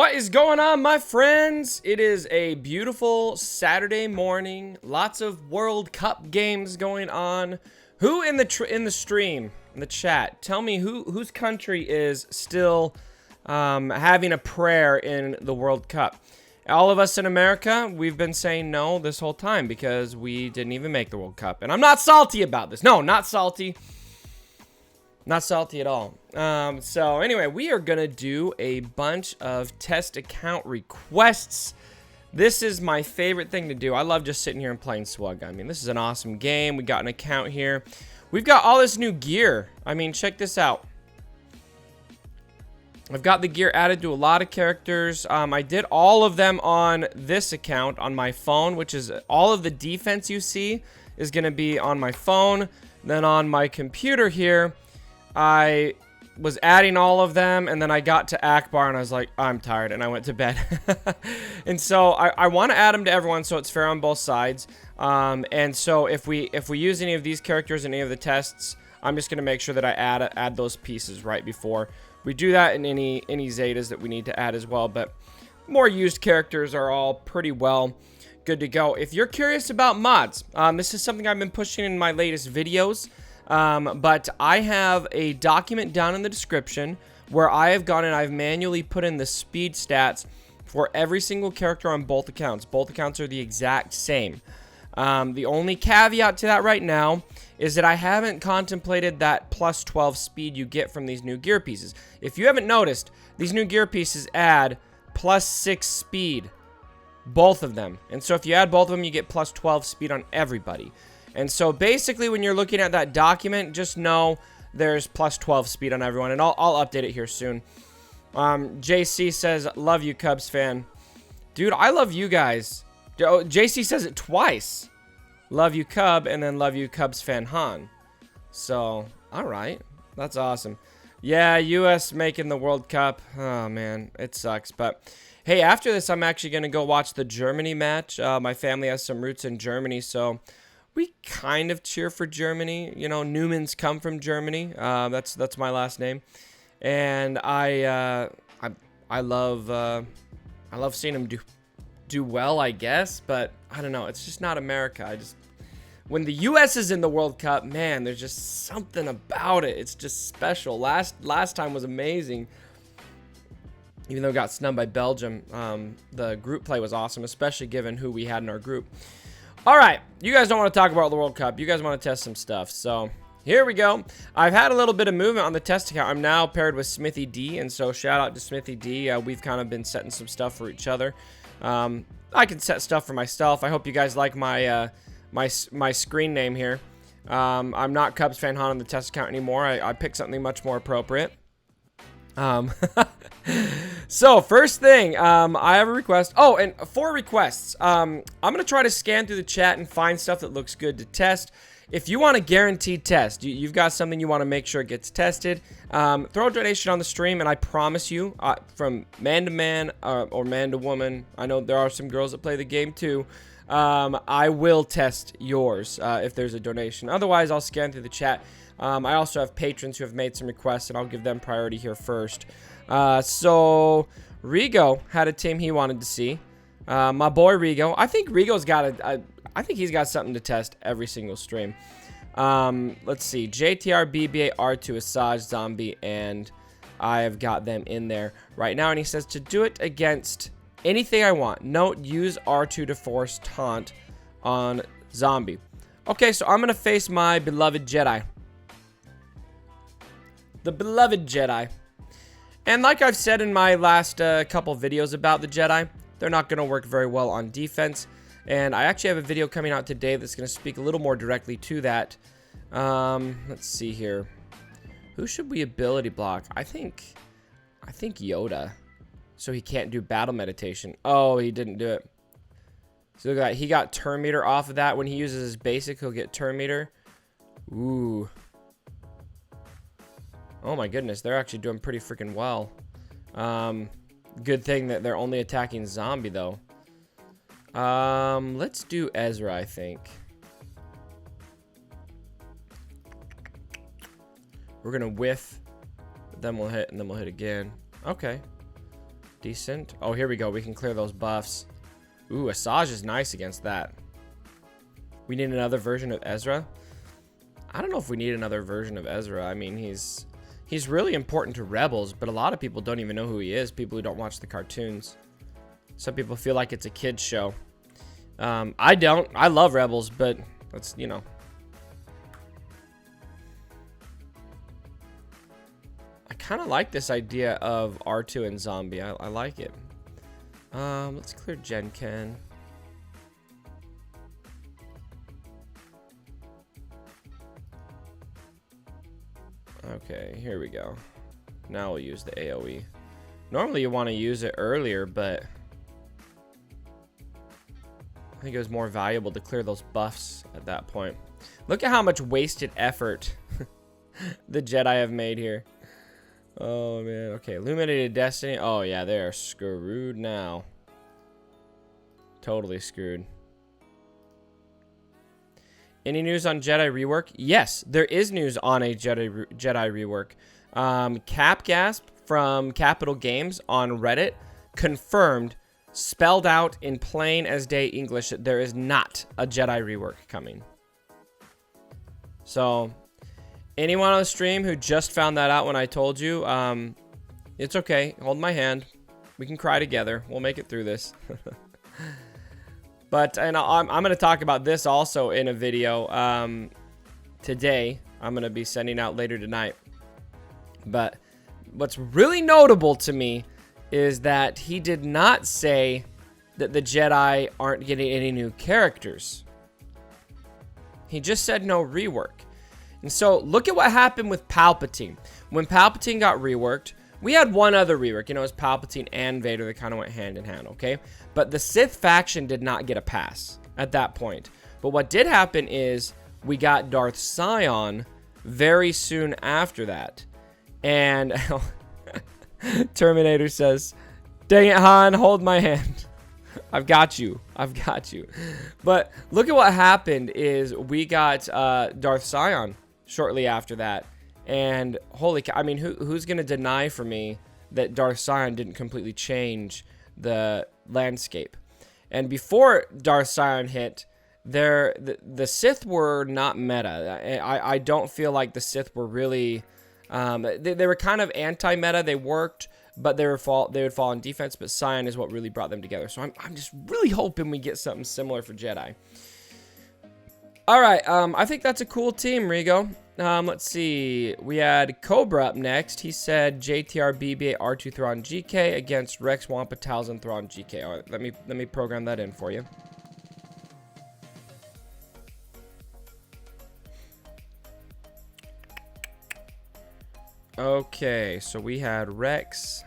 What is going on, my friends? It is a beautiful Saturday morning. Lots of World Cup games going on. Who in the stream, in the chat, tell me whose country is still having a prayer in the World Cup? All of us in America, we've been saying no this whole time because we didn't even make the World Cup. And I'm not salty about this. No, not salty. Not salty at all. So anyway, we are going to do a bunch of test account requests. This is my favorite thing to do. I love just sitting here and playing Swug. I mean, this is an awesome game. We got an account here. We've got all this new gear. I mean, check this out. I've got the gear added to a lot of characters. I did all of them on this account on my phone, which is all of the defense you see is going to be on my phone. Then on my computer here, I was adding all of them, and then I got to Akbar, and I was like, I'm tired, and I went to bed. And so I want to add them to everyone so it's fair on both sides. And so if we use any of these characters in any of the tests, I'm just going to make sure that I add those pieces right before we do that in any Zetas that we need to add as well. But more used characters are all pretty well good to go. If you're curious about mods, this is something I've been pushing in my latest videos. But I have a document down in the description where I have gone and I've manually put in the speed stats for every single character on both accounts. Both accounts are the exact same. The only caveat to that right now is that I haven't contemplated that plus 12 speed you get from these new gear pieces. If you haven't noticed, these new gear pieces add plus 6 speed, both of them. And so if you add both of them, you get plus 12 speed on everybody. And so basically when you're looking at that document, just know there's plus 12 speed on everyone. And I'll update it here soon. JC says, love you, Cubs fan. Dude, I love you guys. JC says it twice. Love you, Cub, and then love you, Cubs fan Han. So, alright. That's awesome. Yeah, US making the World Cup. Oh, man. It sucks. But, hey, after this, I'm actually going to go watch the Germany match. My family has some roots in Germany, so we kind of cheer for Germany. You know, Newmans come from Germany. That's my last name, and I love seeing them do well, I guess. But I don't know. It's just not America. When the U.S. is in the World Cup, man, there's just something about it. It's just special. Last time was amazing. Even though it got snubbed by Belgium, the group play was awesome, especially given who we had in our group. All right, you guys don't want to talk about the World Cup. You guys want to test some stuff. So here we go. I've had a little bit of movement on the test account. I'm now paired with Smithy D, and so shout out to Smithy D. We've kind of been setting some stuff for each other. I can set stuff for myself. I hope you guys like my my screen name here. I'm not Cubs fan Han on the test account anymore. I picked something much more appropriate. So first thing, I have a request. Oh, and 4 requests. I'm gonna try to scan through the chat and find stuff that looks good to test. If you want a guaranteed test, you've got something you want to make sure it gets tested, throw a donation on the stream, and I promise you, from man to man or man to woman, I know there are some girls that play the game too, I will test yours if there's a donation. Otherwise, I'll scan through the chat. I also have patrons who have made some requests, and I'll give them priority here first. So Rigo had a team he wanted to see. My boy Rigo. I think Rigo's got I think he's got something to test every single stream. Let's see. JTR, BBA, R2, Asajj, Zombie, and I have got them in there right now. And he says to do it against anything I want. Note, use R2 to force taunt on Zombie. Okay, so I'm going to face my beloved Jedi. The beloved Jedi. And like I've said in my last couple videos about the Jedi, they're not going to work very well on defense. And I actually have a video coming out today that's going to speak a little more directly to that. Let's see here. Who should we ability block? I think Yoda. So he can't do battle meditation. Oh, he didn't do it. So look at that. He got turn meter off of that. When he uses his basic, he'll get turn meter. Ooh. Oh my goodness, they're actually doing pretty freaking well. Good thing that they're only attacking Zombie, though. Let's do Ezra, I think. We're gonna whiff, then we'll hit, and then we'll hit again. Okay. Decent. Oh, here we go. We can clear those buffs. Ooh, Asajj is nice against that. We need another version of Ezra. I don't know if we need another version of Ezra. I mean, he's really important to Rebels, but a lot of people don't even know who he is. People who don't watch the cartoons. Some people feel like it's a kid's show. I don't. I love Rebels, but that's, you know. I kind of like this idea of R2 and Zombie. I like it. Let's clear Gen Ken. Okay, here we go. Now we'll use the AoE. Normally you want to use it earlier, but I think it was more valuable to clear those buffs at that point. Look at how much wasted effort the Jedi have made here. Oh, man. Okay, Illuminated Destiny. Oh, yeah, they are screwed now. Totally screwed. Any news on Jedi rework? Yes, there is news on a Jedi rework. Capgasp from Capital Games on Reddit confirmed, spelled out in plain as day English, that there is not a Jedi rework coming. So, anyone on the stream who just found that out when I told you, it's okay. Hold my hand. We can cry together. We'll make it through this. But and I'm going to talk about this also in a video today. I'm going to be sending out later tonight. But what's really notable to me is that he did not say that the Jedi aren't getting any new characters. He just said no rework. And so look at what happened with Palpatine. When Palpatine got reworked, we had one other rework. You know, it was Palpatine and Vader that kind of went hand in hand, okay? But the Sith faction did not get a pass at that point. But what did happen is we got Darth Sion very soon after that. And Terminator says, "Dang it, Han, hold my hand. I've got you. I've got you." But look at what happened is we got Darth Sion shortly after that. And holy cow, I mean, who's going to deny for me that Darth Sion didn't completely change the landscape? And before Darth Sion hit, the Sith were not meta. I don't feel like the Sith were really... they were kind of anti-meta. They worked, but they would fall in defense. But Sion is what really brought them together. So I'm just really hoping we get something similar for Jedi. All right, I think that's a cool team, Rigo. Let's see. We had Cobra up next. He said JTR BB-8 R2 Thrawn GK against Rex Wampa Talzin Thrawn GK. All right, let me program that in for you. Okay, so we had Rex.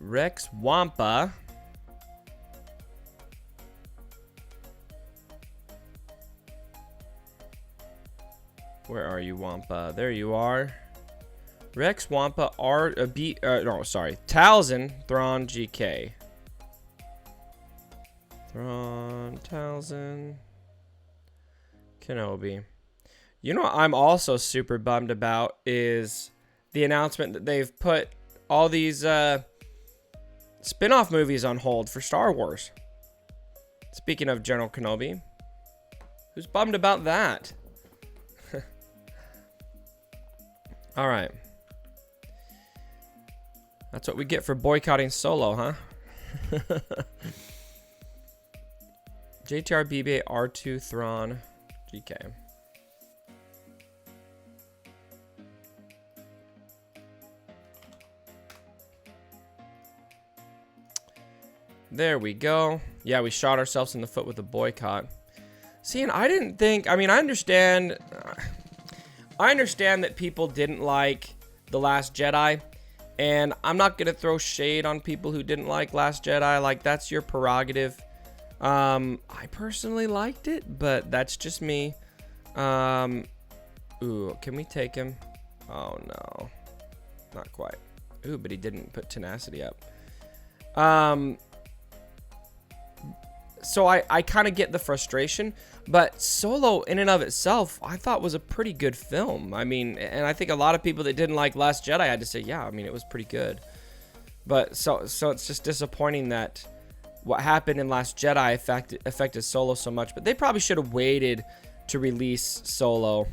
Rex Wampa. Where are you, Wampa? There you are. Rex Wampa Talzin Thrawn GK. Thrawn Talzin Kenobi. You know what I'm also super bummed about is the announcement that they've put all these spin-off movies on hold for Star Wars. Speaking of General Kenobi, who's bummed about that? All right. That's what we get for boycotting Solo, huh? JTR BB-8 R2 Thrawn GK. There we go. Yeah, we shot ourselves in the foot with a boycott. See, and I didn't think... I mean, I understand that people didn't like The Last Jedi, and I'm not going to throw shade on people who didn't like Last Jedi. Like, that's your prerogative. I personally liked it, but that's just me. Ooh, can we take him? Oh, no. Not quite. Ooh, but he didn't put tenacity up. so I kind of get the frustration, but Solo in and of itself, I thought was a pretty good film. I mean, and I think a lot of people that didn't like Last Jedi had to say, yeah, I mean, it was pretty good. But so it's just disappointing that what happened in Last Jedi affected Solo so much. But they probably should have waited to release Solo,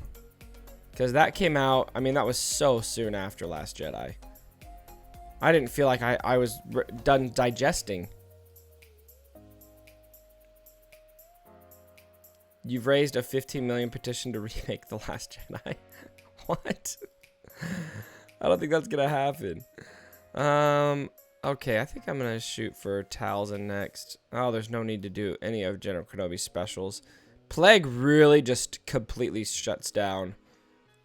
because that came out, I mean, that was so soon after Last Jedi. I didn't feel like I was done digesting. You've raised a 15 million petition to remake The Last Jedi. What? I don't think that's gonna happen. Okay, I think I'm gonna shoot for Talzin next. Oh, there's no need to do any of General Kenobi's specials. Plague really just completely shuts down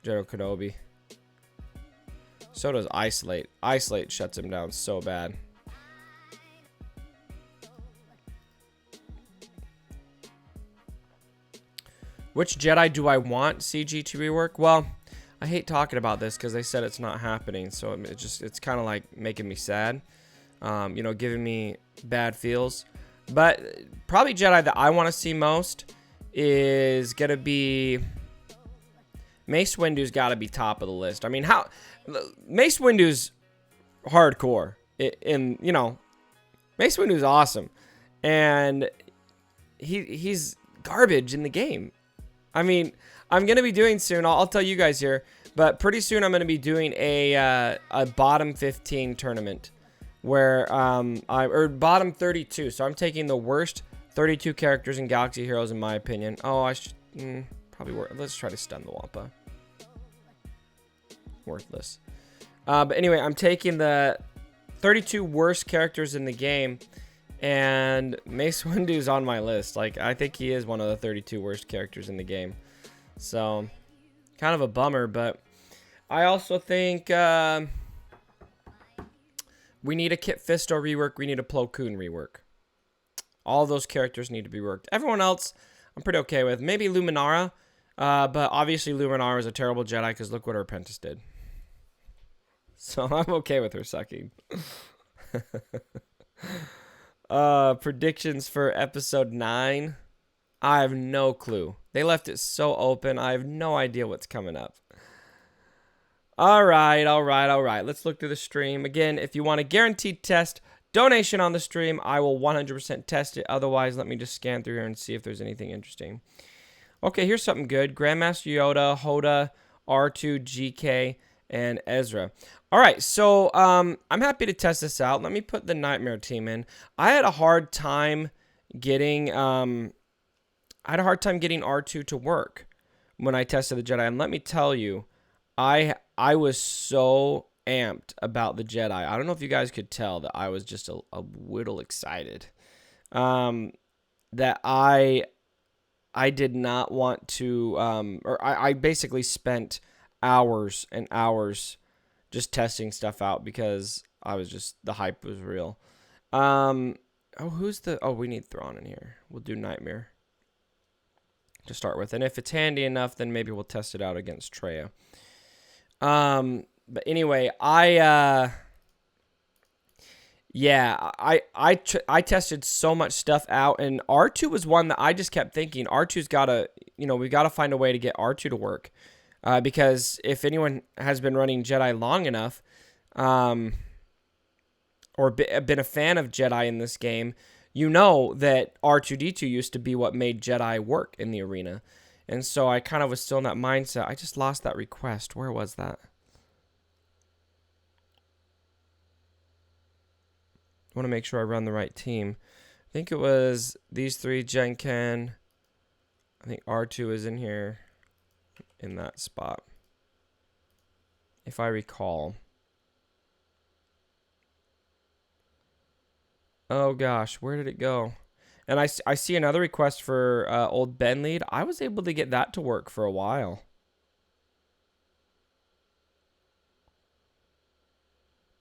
General Kenobi. So does Isolate. Isolate shuts him down so bad. Which Jedi do I want CG to rework? Well, I hate talking about this because they said it's not happening, so it's kind of like making me sad, you know, giving me bad feels. But probably Jedi that I want to see most is gonna be Mace Windu's got to be top of the list. I mean, how Mace Windu's hardcore, in you know, Mace Windu's awesome, and he's garbage in the game. I mean, I'm going to be doing soon, I'll tell you guys here, but pretty soon I'm going to be doing a bottom 15 tournament where, or bottom 32. So I'm taking the worst 32 characters in Galaxy Heroes in my opinion. Oh, I should, probably worth, let's try to stun the Wampa. Worthless. But anyway, I'm taking the 32 worst characters in the game, and Mace Windu's on my list. Like, I think he is one of the 32 worst characters in the game. So, kind of a bummer, but I also think we need a Kit Fisto rework. We need a Plo Koon rework. All those characters need to be worked. Everyone else, I'm pretty okay with. Maybe Luminara, but obviously Luminara is a terrible Jedi because look what her apprentice did. So, I'm okay with her sucking. Predictions for episode 9. I have no clue. They left it so open. I have no idea what's coming up. All right. Let's look through the stream. Again, if you want a guaranteed test donation on the stream, I will 100% test it. Otherwise, let me just scan through here and see if there's anything interesting. Okay, here's something good. Grandmaster Yoda, Hoda, R2, GK, and Ezra. All right, so I'm happy to test this out. Let me put the Nightmare team in. I had a hard time getting R2 to work when I tested the Jedi, and let me tell you, I was so amped about the Jedi. I don't know if you guys could tell that I was just a whittle excited. That I did not want to, or I basically spent hours and hours just testing stuff out because I was just, the hype was real. Oh, we need Thrawn in here. We'll do Nightmare to start with. And if it's handy enough, then maybe we'll test it out against Traya. But anyway, I tested so much stuff out, and R2 was one that I just kept thinking, R2's got to, we've got to find a way to get R2 to work. Because if anyone has been running Jedi long enough, or been a fan of Jedi in this game, you know that R2-D2 used to be what made Jedi work in the arena. And so I kind of was still in that mindset. I just lost that request. Where was that? I want to make sure I run the right team. I think it was these three, Gen Ken. I think R2 is in here. In that spot, if I recall. Oh gosh, where did it go? And I see another request for old Ben lead. I was able to get that to work for a while.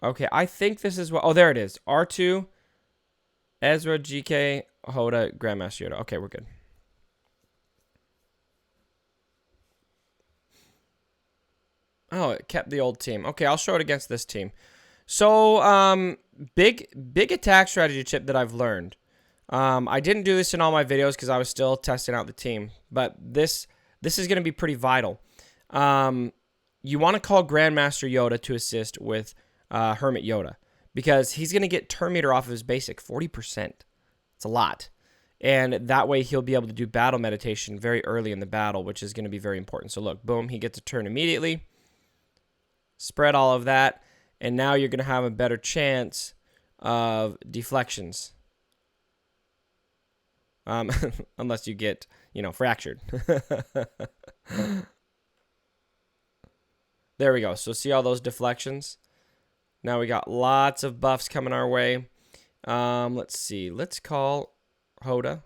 Okay, I think this is what, oh, there it is. R2, Ezra, GK, Hoda, Grandmaster Yoda. Okay, we're good. Oh, it kept the old team. Okay, I'll show it against this team. So, big attack strategy tip that I've learned. I didn't do this in all my videos because I was still testing out the team, but this is going to be pretty vital. You want to call Grandmaster Yoda to assist with Hermit Yoda because he's going to get turn meter off of his basic 40%. It's a lot. And that way he'll be able to do battle meditation very early in the battle, which is going to be very important. So look, boom, he gets a turn immediately. Spread all of that. And now you're going to have a better chance of deflections. Unless you get, fractured. There we go. So see all those deflections? Now we got lots of buffs coming our way. Let's see. Let's call Hoda.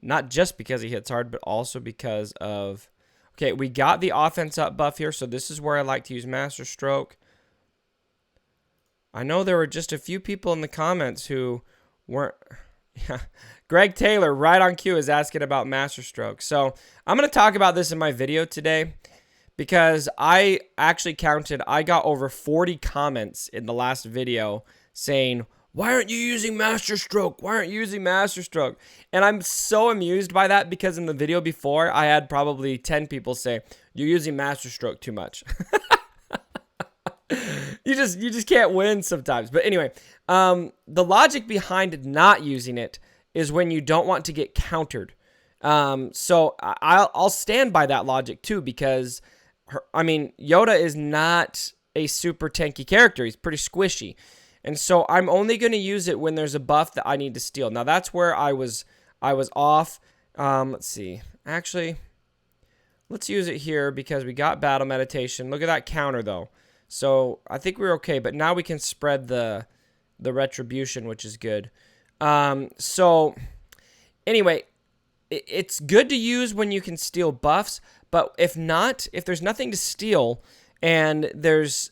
Not just because he hits hard, but also because of... Okay, we got the offense up buff here, so this is where I like to use Master Stroke. I know there were just a few people in the comments who weren't... Yeah. Greg Taylor, right on cue, is asking about Master Stroke. So I'm going to talk about this in my video today because I actually counted. I got over 40 comments in the last video saying, why aren't you using Master Stroke? Why aren't you using Master Stroke? And I'm so amused by that because in the video before, I had probably 10 people say, you're using Master Stroke too much. You just can't win sometimes. But anyway, the logic behind not using it is when you don't want to get countered. So I'll stand by that logic too because, Yoda is not a super tanky character. He's pretty squishy. And so I'm only going to use it when there's a buff that I need to steal. Now that's where I was off. Let's see. Actually, let's use it here because we got battle meditation. Look at that counter though. So I think we're okay, but now we can spread the retribution, which is good. So anyway, it's good to use when you can steal buffs, but if there's nothing to steal and there's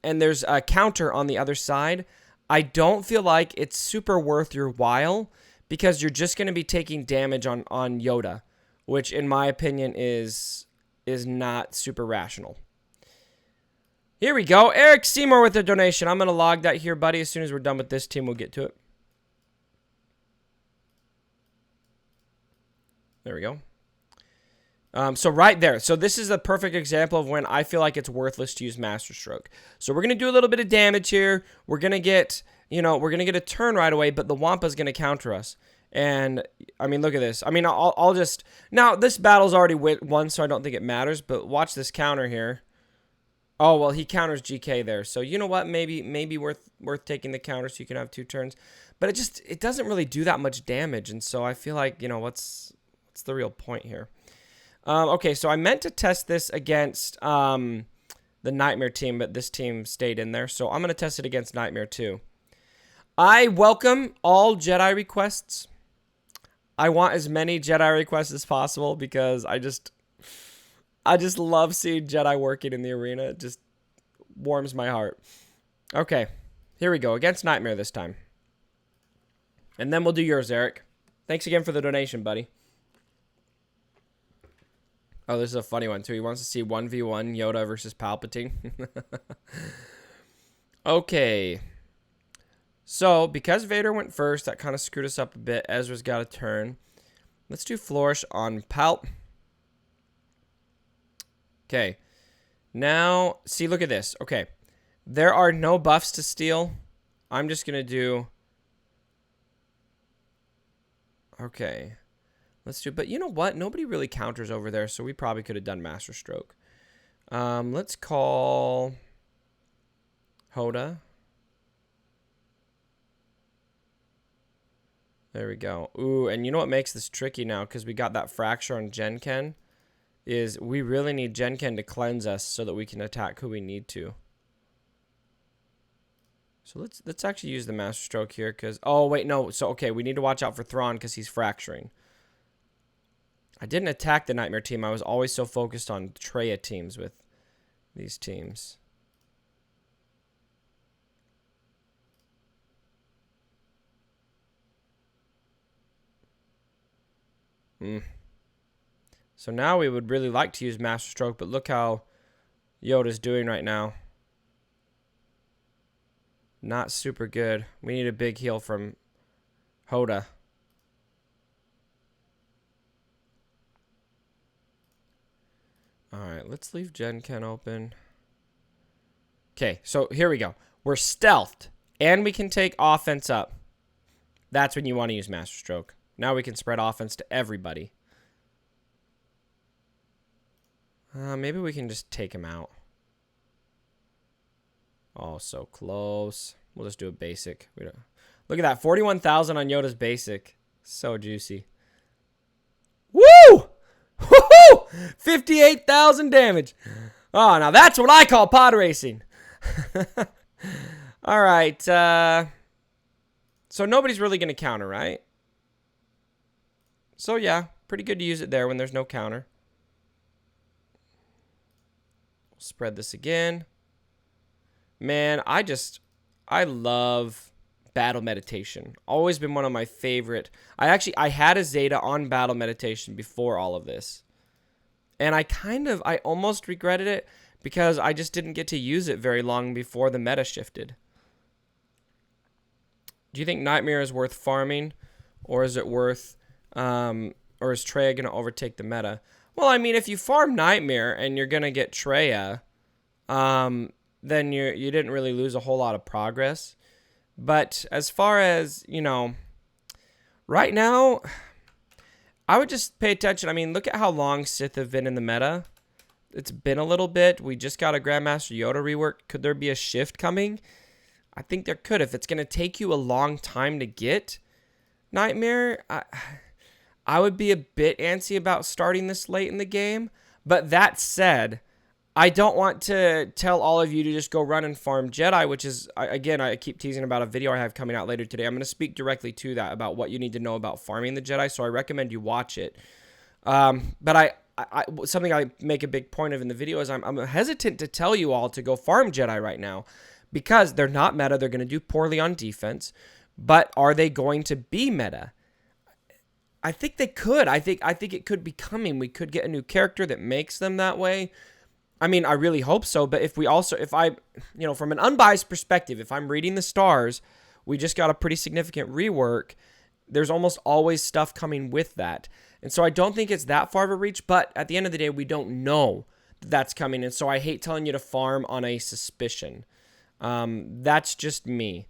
a counter on the other side, I don't feel like it's super worth your while because you're just going to be taking damage on Yoda, which in my opinion is not super rational. Here we go. Eric Seymour with a donation. I'm going to log that here, buddy. As soon as we're done with this team, we'll get to it. There we go. So right there. So this is a perfect example of when I feel like it's worthless to use Master Stroke. So we're going to do a little bit of damage here. We're going to get, we're going to get a turn right away, but the Wampa's going to counter us. And, look at this. I'll just... Now, this battle's already won, so I don't think it matters, but watch this counter here. Oh, well, he counters GK there. So, you know what? Maybe worth taking the counter so you can have 2 turns. But it doesn't really do that much damage. And so I feel like, what's the real point here? Okay, so I meant to test this against the Nightmare team, but this team stayed in there. So I'm going to test it against Nightmare too. I welcome all Jedi requests. I want as many Jedi requests as possible because I just love seeing Jedi working in the arena. It just warms my heart. Okay, here we go. Against Nightmare this time. And then we'll do yours, Eric. Thanks again for the donation, buddy. Oh, this is a funny one, too. He wants to see 1v1 Yoda versus Palpatine. Okay. So, because Vader went first, that kind of screwed us up a bit. Ezra's got a turn. Let's do Flourish on Palp. Okay. Now, see, look at this. Okay. There are no buffs to steal. I'm just going to do... Okay. Let's do... But you know what? Nobody really counters over there, so we probably could have done Master Stroke. Let's call... Hoda. There we go. Ooh, and you know what makes this tricky now? Because we got that fracture on Genken. Is we really need Genken to cleanse us so that we can attack who we need to. So let's actually use the Master Stroke here because... Oh, wait, no. So, okay, we need to watch out for Thrawn because he's fracturing. I didn't attack the Nightmare team. I was always so focused on Traya teams with these teams. So now we would really like to use Master Stroke, but look how Yoda's doing right now. Not super good. We need a big heal from Hoda. Alright, let's leave Gen Ken open. Okay, so here we go. We're stealthed, and we can take offense up. That's when you want to use Master Stroke. Now we can spread offense to everybody. Maybe we can just take him out. Oh, so close. We'll just do a basic. Look at that. 41,000 on Yoda's basic. So juicy. Woo! Woohoo! 58,000 damage. Oh, now that's what I call pod racing. All right. So nobody's really going to counter, right? So, yeah. Pretty good to use it there when there's no counter. We'll spread this again. Man, I love battle meditation. Always been one of my favorite. I had a Zeta on battle meditation before all of this. And I almost regretted it because I just didn't get to use it very long before the meta shifted. Do you think Nightmare is worth farming, or is it worth, or is Traya going to overtake the meta? Well, I mean, if you farm Nightmare and you're going to get Traya, then you didn't really lose a whole lot of progress. But as far as, right now, I would just pay attention. I mean, look at how long Sith have been in the meta. It's been a little bit. We just got a Grandmaster Yoda rework. Could there be a shift coming? I think there could. If it's going to take you a long time to get Nightmare, I would be a bit antsy about starting this late in the game. But that said, I don't want to tell all of you to just go run and farm Jedi, which is, again, I keep teasing about a video I have coming out later today. I'm going to speak directly to that about what you need to know about farming the Jedi, so I recommend you watch it. But something I make a big point of in the video is I'm hesitant to tell you all to go farm Jedi right now because they're not meta. They're going to do poorly on defense, but are they going to be meta? I think they could. I think it could be coming. We could get a new character that makes them that way. I mean, I really hope so, but if I, from an unbiased perspective, if I'm reading the stars, we just got a pretty significant rework. There's almost always stuff coming with that. And so I don't think it's that far of a reach, but at the end of the day, we don't know that's coming. And so I hate telling you to farm on a suspicion. That's just me.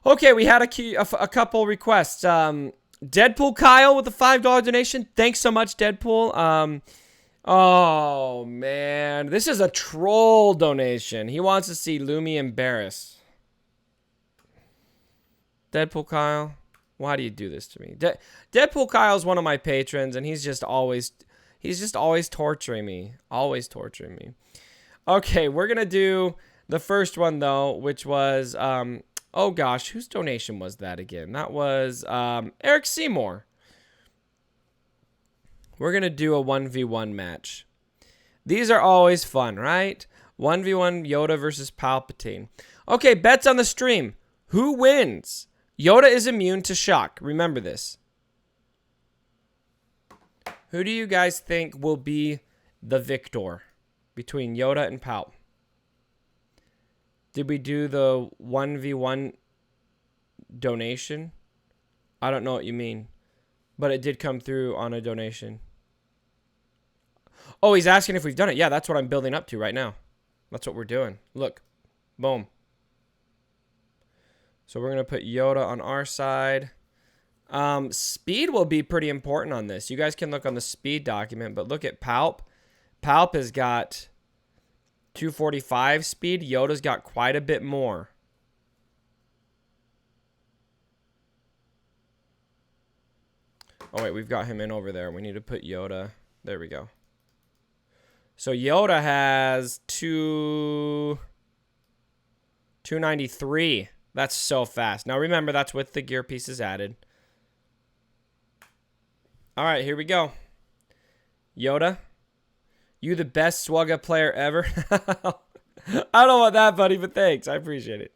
Okay, we had a couple requests. Deadpool Kyle with a $5 donation. Thanks so much, Deadpool. Oh, man. This is a troll donation. He wants to see Lumi embarrassed. Deadpool Kyle, why do you do this to me? Deadpool Kyle is one of my patrons, and he's just always torturing me. Always torturing me. Okay, we're going to do the first one, though, which was, oh, gosh, whose donation was that again? That was Eric Seymour. We're going to do a 1v1 match. These are always fun, right? 1v1 Yoda versus Palpatine. Okay, bets on the stream. Who wins? Yoda is immune to shock. Remember this. Who do you guys think will be the victor between Yoda and Palp? Did we do the 1v1 donation? I don't know what you mean, but it did come through on a donation. Oh, he's asking if we've done it. Yeah, that's what I'm building up to right now. That's what we're doing. Look. Boom. So we're going to put Yoda on our side. Speed will be pretty important on this. You guys can look on the speed document, but look at Palp. Palp has got 245 speed. Yoda's got quite a bit more. Oh, wait, we've got him in over there. We need to put Yoda. There we go. So Yoda has 293. That's so fast. Now remember, that's with the gear pieces added. All right, here we go. Yoda, you the best Swugga player ever. I don't know about that, buddy, but thanks. I appreciate it.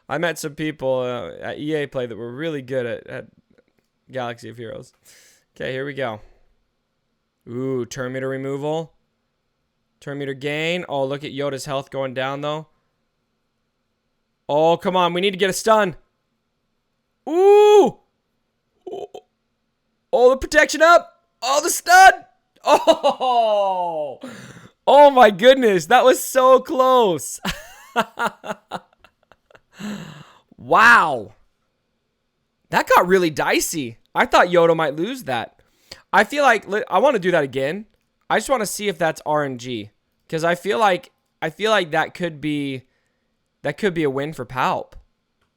I met some people at EA Play that were really good at Galaxy of Heroes. Okay, here we go. Ooh, turn meter removal. Turn meter gain. Oh, look at Yoda's health going down, though. Oh, come on. We need to get a stun. Ooh. Oh, the protection up. Oh, the stun. Oh. Oh, my goodness. That was so close. Wow. That got really dicey. I thought Yoda might lose that. I feel like I want to do that again. I just want to see if that's RNG, because I feel like that could be a win for Palp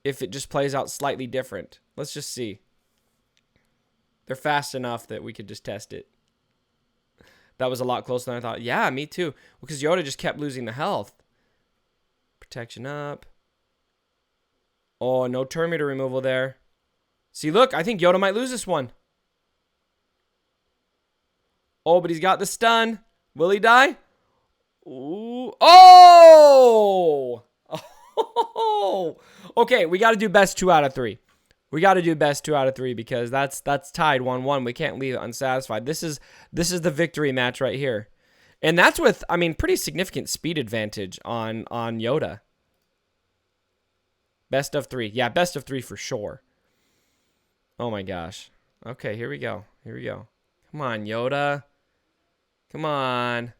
if it just plays out slightly different. Let's just see. They're fast enough that we could just test it. That was a lot closer than I thought. Yeah, me too. Because Yoda just kept losing the health. Protection up. Oh, no turn meter removal there. See, look, I think Yoda might lose this one. Oh, but he's got the stun. Will he die? Ooh. Oh! Oh! Okay, we got to do best 2 out of 3. We got to do best 2 out of 3 because that's tied 1-1. We can't leave it unsatisfied. This is the victory match right here. And that's with, I mean, pretty significant speed advantage on Yoda. Best of 3. Yeah, best of 3 for sure. Oh my gosh. Okay, here we go. Here we go. Come on, Yoda. Come on.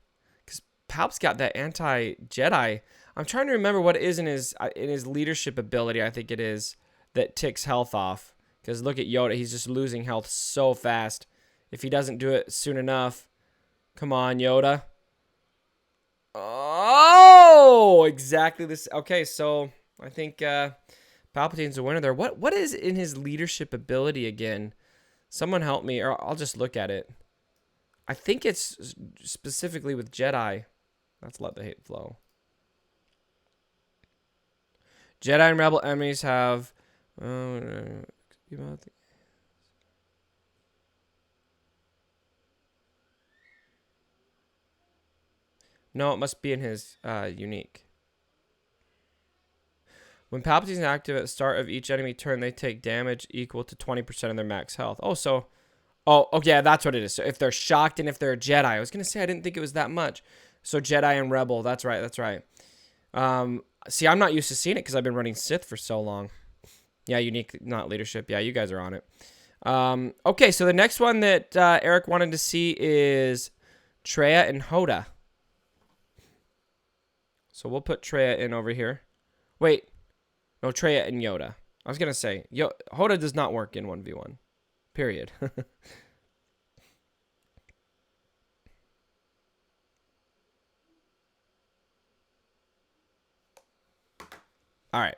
Because Palp's got that anti-Jedi. I'm trying to remember what it is in his leadership ability, I think it is, that ticks health off. Because look at Yoda. He's just losing health so fast. If he doesn't do it soon enough. Come on, Yoda. Oh! Exactly this. Okay, so I think Palpatine's the winner there. What is in his leadership ability again? Someone help me, or I'll just look at it. I think it's specifically with Jedi. Let's let the hate flow. Jedi and Rebel enemies have... no, it must be in his unique. When Palpatine's active at the start of each enemy turn, they take damage equal to 20% of their max health. Oh, so... Oh, yeah, that's what it is. So if they're shocked and if they're a Jedi. I was going to say I didn't think it was that much. So Jedi and Rebel. That's right. That's right. See, I'm not used to seeing it because I've been running Sith for so long. Yeah, unique, not leadership. Yeah, you guys are on it. Okay, so the next one that Eric wanted to see is Traya and Hoda. So we'll put Traya in over here. Wait. No, Traya and Yoda. I was going to say, Hoda does not work in 1v1. Period. All right.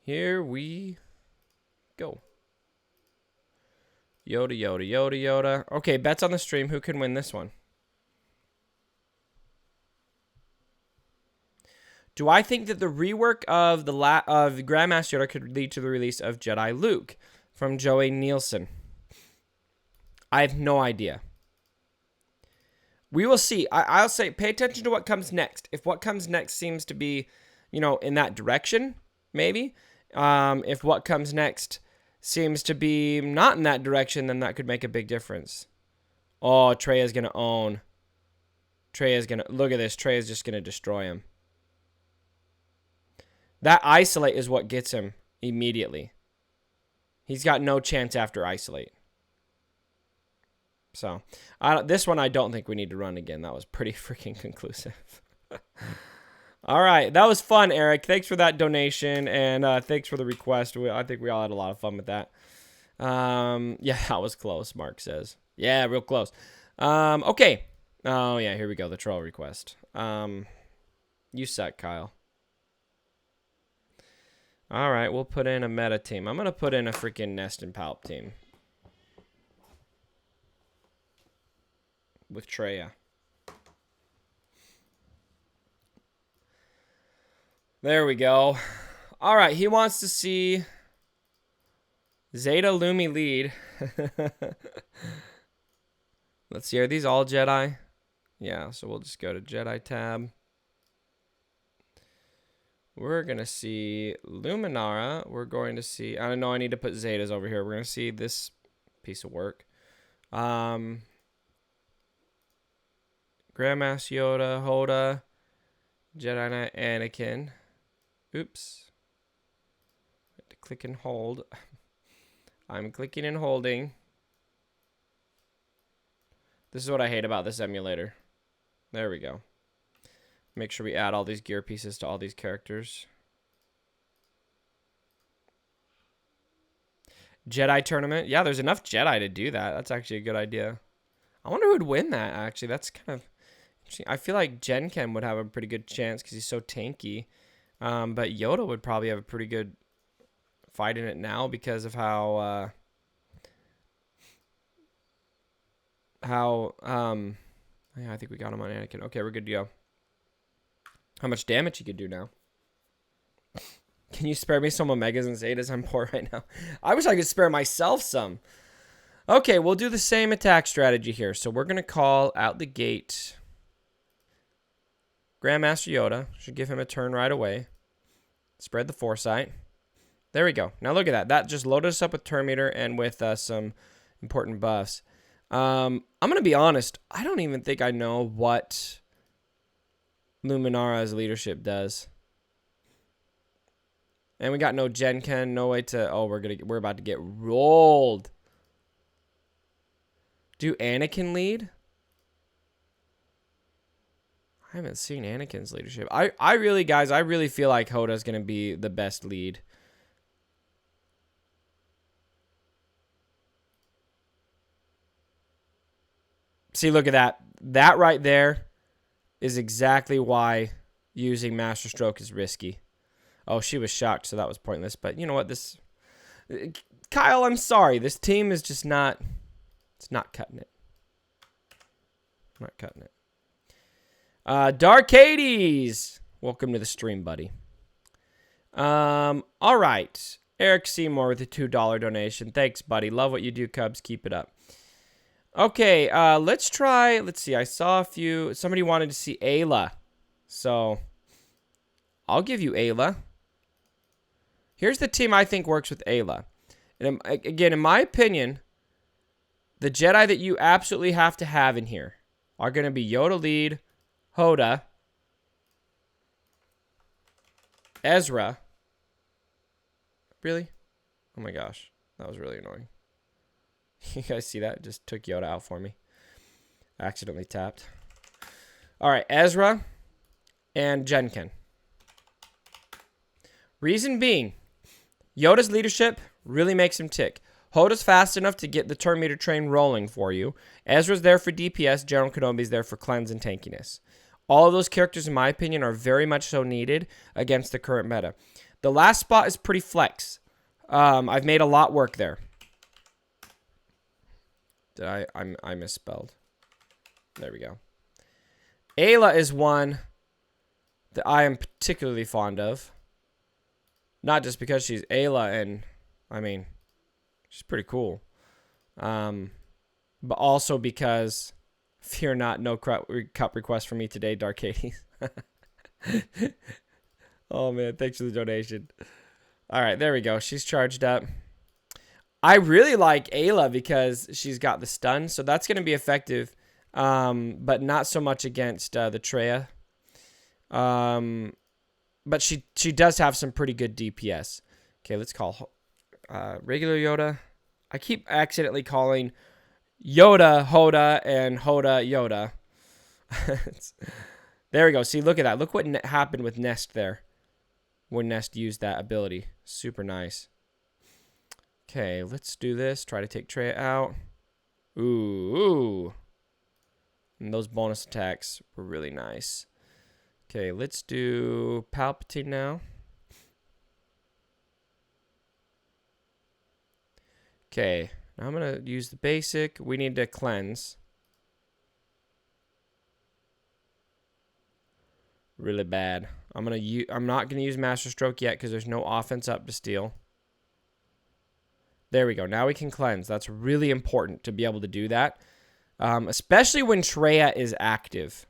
Here we go. Yoda, Yoda, Yoda, Yoda. Okay, bets on the stream. Who can win this one? Do I think that the rework of Grandmaster Yoda could lead to the release of Jedi Luke? From Joey Nielsen. I have no idea. We will see. I'll say pay attention to what comes next. If what comes next seems to be, in that direction, maybe. If what comes next seems to be not in that direction, then that could make a big difference. Oh, Trey is going to own. Trey is going to... Look at this. Trey is just going to destroy him. That isolate is what gets him immediately. He's got no chance after isolate. So, this one I don't think we need to run again. That was pretty freaking conclusive. All right. That was fun, Eric. Thanks for that donation, and thanks for the request. I think we all had a lot of fun with that. Yeah, that was close, Mark says. Yeah, real close. Okay. Oh, yeah, here we go. The troll request. You suck, Kyle. All right, we'll put in a meta team. I'm going to put in a freaking Nest and Palp team. With Traya. There we go. All right, he wants to see Zeta Lumi lead. Let's see, are these all Jedi? Yeah, so we'll just go to Jedi tab. We're going to see Luminara. We're going to see... I don't know, I need to put Zetas over here. We're going to see this piece of work. Grandmaster Yoda, Hoda, Jedi Knight Anakin. Oops. I have to click and hold. I'm clicking and holding. This is what I hate about this emulator. There we go. Make sure we add all these gear pieces to all these characters. Jedi tournament. Yeah, there's enough Jedi to do that. That's actually a good idea. I wonder who would win that, actually. That's kind of interesting. I feel like Genken would have a pretty good chance because he's so tanky. But Yoda would probably have a pretty good fight in it now because of how yeah, I think we got him on Anakin. Okay, we're good to go. How much damage he could do now. Can you spare me some Omegas and Zetas? I'm poor right now. I wish I could spare myself some. Okay, we'll do the same attack strategy here. So we're going to call out the gate Grandmaster Yoda. Should give him a turn right away. Spread the foresight. There we go. Now look at that. That just loaded us up with turn meter and with some important buffs. I'm going to be honest. I don't even think I know what Luminara's leadership does. And we got no Genken, no way to... Oh, we're about to get rolled. Do Anakin lead? I haven't seen Anakin's leadership. I really, guys, I really feel like Hoda's going to be the best lead. See, look at that. That right there is exactly why using Master Stroke is risky. Oh, she was shocked, so that was pointless. But you know what? Kyle, I'm sorry. This team is just not... It's not cutting it. Not cutting it. Dark Hades! Welcome to the stream, buddy. All right. Eric Seymour with a $2 donation. Thanks, buddy. Love what you do, Cubs. Keep it up. Okay, let's try... Let's see. I saw a few... Somebody wanted to see Ayla. So, I'll give you Ayla. Here's the team I think works with Ayla. And again, in my opinion, the Jedi that you absolutely have to have in here are going to be Yoda lead, Hoda, Ezra. Really? Oh my gosh. That was really annoying. You guys see that? It just took Yoda out for me. Accidentally tapped. All right, Ezra and Genken. Reason being, Yoda's leadership really makes him tick. Hoda's fast enough to get the turn meter train rolling for you. Ezra's there for DPS. General Kenobi's there for cleanse and tankiness. All of those characters, in my opinion, are very much so needed against the current meta. The last spot is pretty flex. I've made a lot work there. I misspelled. There we go. Ayla is one that I am particularly fond of. Not just because she's Ayla and, I mean, she's pretty cool. But also because, fear not, no cup request for me today, Dark Hades. Oh, man, thanks for the donation. All right, there we go. She's charged up. I really like Ayla because she's got the stun, so that's going to be effective, but not so much against the Traya. But she does have some pretty good DPS. Okay, let's call regular Yoda. I keep accidentally calling Yoda Hoda and Hoda Yoda. There we go. See, look at that. Look what happened with Nest there when Nest used that ability. Super nice. Okay, let's do this. Try to take Traya out. Ooh. And those bonus attacks were really nice. Okay, let's do Palpatine now. Okay, now I'm going to use the basic. We need to cleanse. Really bad. I'm not going to use Master Stroke yet because there's no offense up to steal. There we go. Now we can cleanse. That's really important to be able to do that. Especially when Traya is active.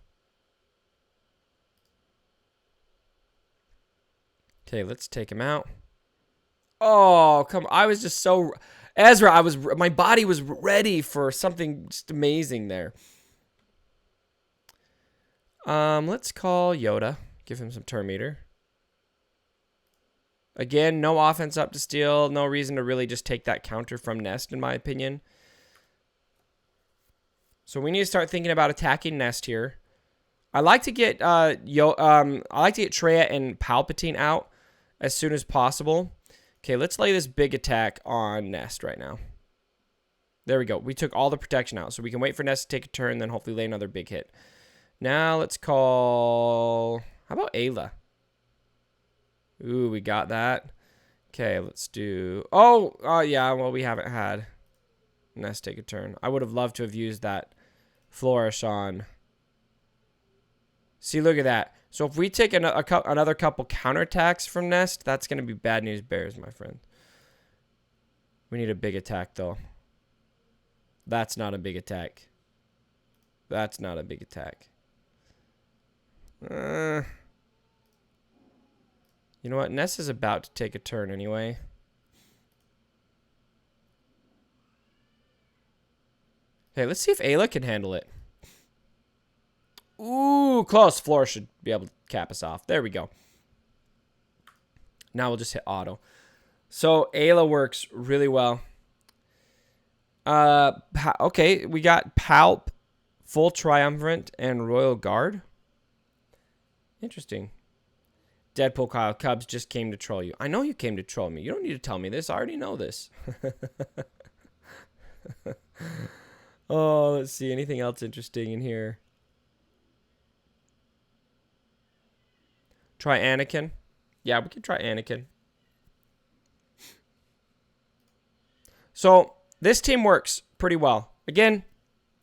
Okay, let's take him out. Oh, come on. I was just so... Ezra, my body was ready for something just amazing there. Let's call Yoda. Give him some turn meter. Again, no offense up to steal. No reason to really just take that counter from Nest, in my opinion. So we need to start thinking about attacking Nest here. I like to get Traya and Palpatine out as soon as possible. Okay, let's lay this big attack on Nest right now. There we go. We took all the protection out, so we can wait for Nest to take a turn, then hopefully lay another big hit. Now let's call... How about Ayla? Ooh, we got that. Okay, let's do... Oh, yeah, well, we haven't had Nest take a turn. I would have loved to have used that Flourish on... See, look at that. So if we take another couple counterattacks from Nest, that's going to be bad news bears, my friend. We need a big attack, though. That's not a big attack. That's not a big attack. You know what? Nest is about to take a turn anyway. Okay, let's see if Ayla can handle it. Ooh, close. Flourish should be able to cap us off. There we go. Now we'll just hit auto. So Ayla works really well. Okay, we got Palp, Full Triumvirate, and Royal Guard. Interesting. Deadpool Kyle Cubs just came to troll you. I know you came to troll me. You don't need to tell me this. I already know this. Oh, let's see. Anything else interesting in here? Try Anakin. Yeah, we can try Anakin. So, this team works pretty well. Again,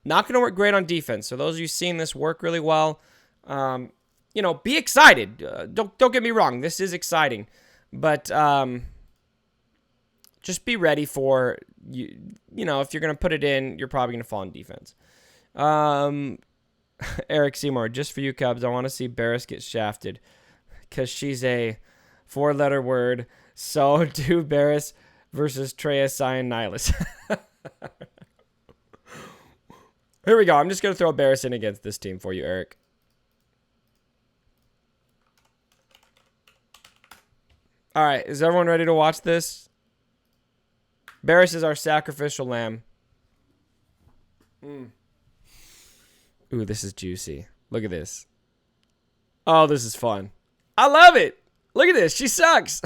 not going to work great on defense. So, those of you seeing this work really well, you know, be excited. Don't get me wrong. This is exciting. But just be ready for, you know, if you're going to put it in, you're probably going to fall on defense. Eric Seymour, just for you, Cubs, I want to see Barris get shafted. Because she's a 4-letter word. So do Barris versus Traya, Cyan, Nihilus. Here we go. I'm just going to throw Barris in against this team for you, Eric. All right. Is everyone ready to watch this? Barris is our sacrificial lamb. Ooh, this is juicy. Look at this. Oh, this is fun. I love it. Look at this. She sucks.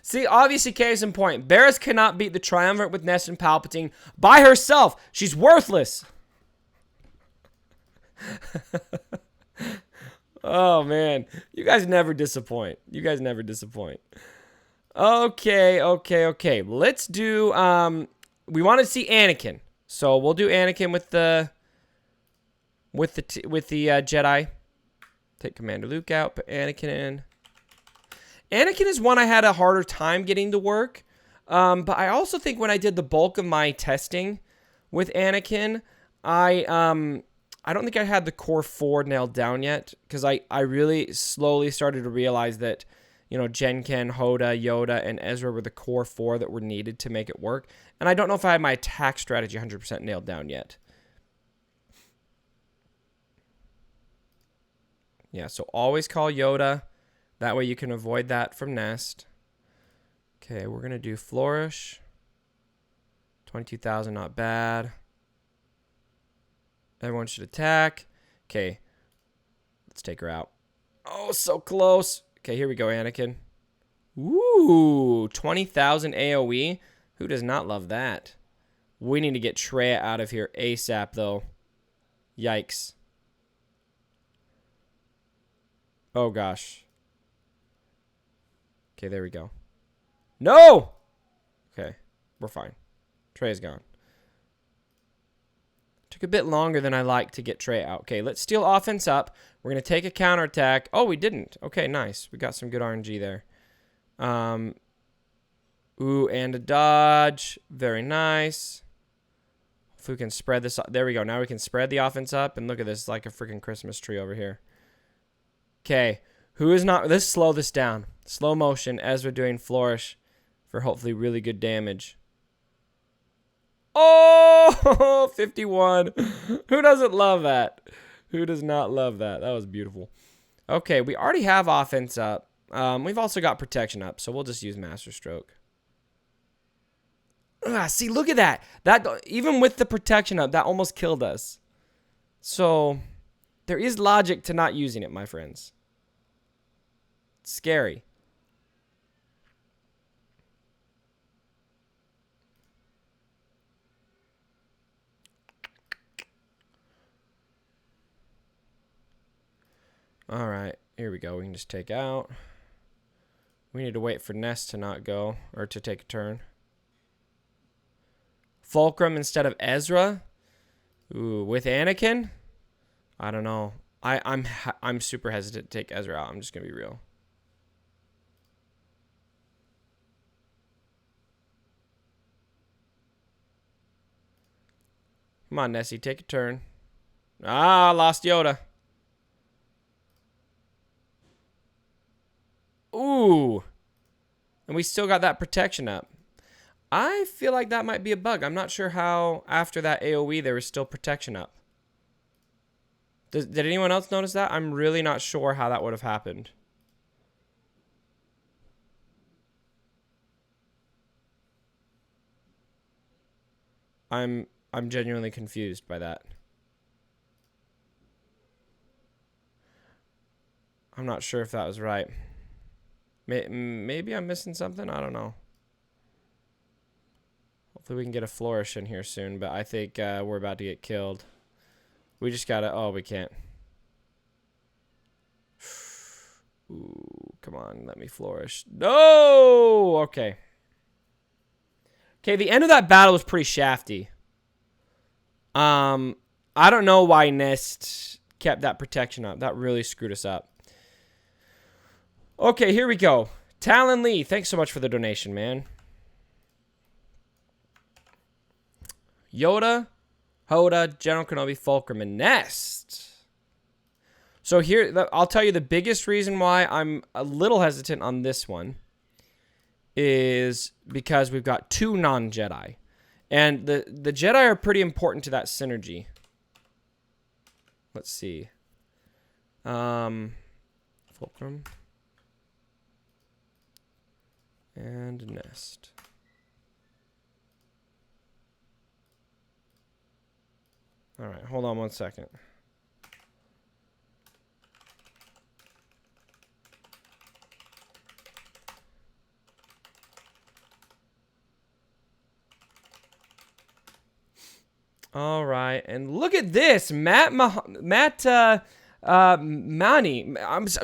See, obviously, case in point. Barris cannot beat the Triumvirate with Nest and Palpatine by herself. She's worthless. Oh, man. You guys never disappoint. You guys never disappoint. Okay. Let's do, we want to see Anakin. So we'll do Anakin with the Jedi. Take Commander Luke out, put Anakin in. Anakin is one I had a harder time getting to work. But I also think when I did the bulk of my testing with Anakin, I don't think I had the core 4 nailed down yet. Because I really slowly started to realize that, you know, Jenken, Hoda, Yoda, and Ezra were the core 4 that were needed to make it work. And I don't know if I had my attack strategy 100% nailed down yet. Yeah, so always call Yoda. That way you can avoid that from Nest. Okay, we're going to do Flourish. 22,000, not bad. Everyone should attack. Okay, let's take her out. Oh, so close. Okay, here we go, Anakin. Ooh, 20,000 AoE. Who does not love that? We need to get Traya out of here ASAP, though. Yikes. Oh, gosh. Okay, there we go. No! Okay, we're fine. Traya's gone. Took a bit longer than I like to get Traya out. Okay, let's steal offense up. We're going to take a counterattack. Oh, we didn't. Okay, nice. We got some good RNG there. Ooh, and a dodge. Very nice. If we can spread this up. There we go. Now we can spread the offense up. And look at this. It's like a freaking Christmas tree over here. Okay. Who is not... Let's slow this down. Slow motion as we're doing Flourish for hopefully really good damage. Oh, 51. Who doesn't love that? Who does not love that? That was beautiful. Okay, we already have offense up. We've also got protection up, so we'll just use Master Stroke. See, look at that. That even with the protection up, that almost killed us. So there is logic to not using it, my friends. It's scary. All right, here we go. We can just take out. We need to wait for Nest to not go, or to take a turn. Fulcrum instead of Ezra. Ooh, with Anakin? I don't know. I'm super hesitant to take Ezra out. I'm just gonna be real. Come on, Nessie, take a turn. Ah, lost Yoda. Ooh. And we still got that protection up. I feel like that might be a bug. I'm not sure how after that AoE there was still protection up. Did anyone else notice that? I'm really not sure how that would have happened. I'm genuinely confused by that. I'm not sure if that was right. Maybe I'm missing something. I don't know. Hopefully we can get a flourish in here soon, but I think we're about to get killed. We just gotta... Oh, we can't. Ooh, come on. Let me flourish. No! Okay. Okay, the end of that battle was pretty shafty. I don't know why Nest kept that protection up. That really screwed us up. Okay, here we go. Talon Lee, thanks so much for the donation, man. Yoda, Hoda, General Kenobi, Fulcrum, and Nest. So here, I'll tell you the biggest reason why I'm a little hesitant on this one is because we've got 2 non-Jedi. And the Jedi are pretty important to that synergy. Let's see. Fulcrum. And Nest. All right, hold on one second. All right, and look at this, Matt Mani.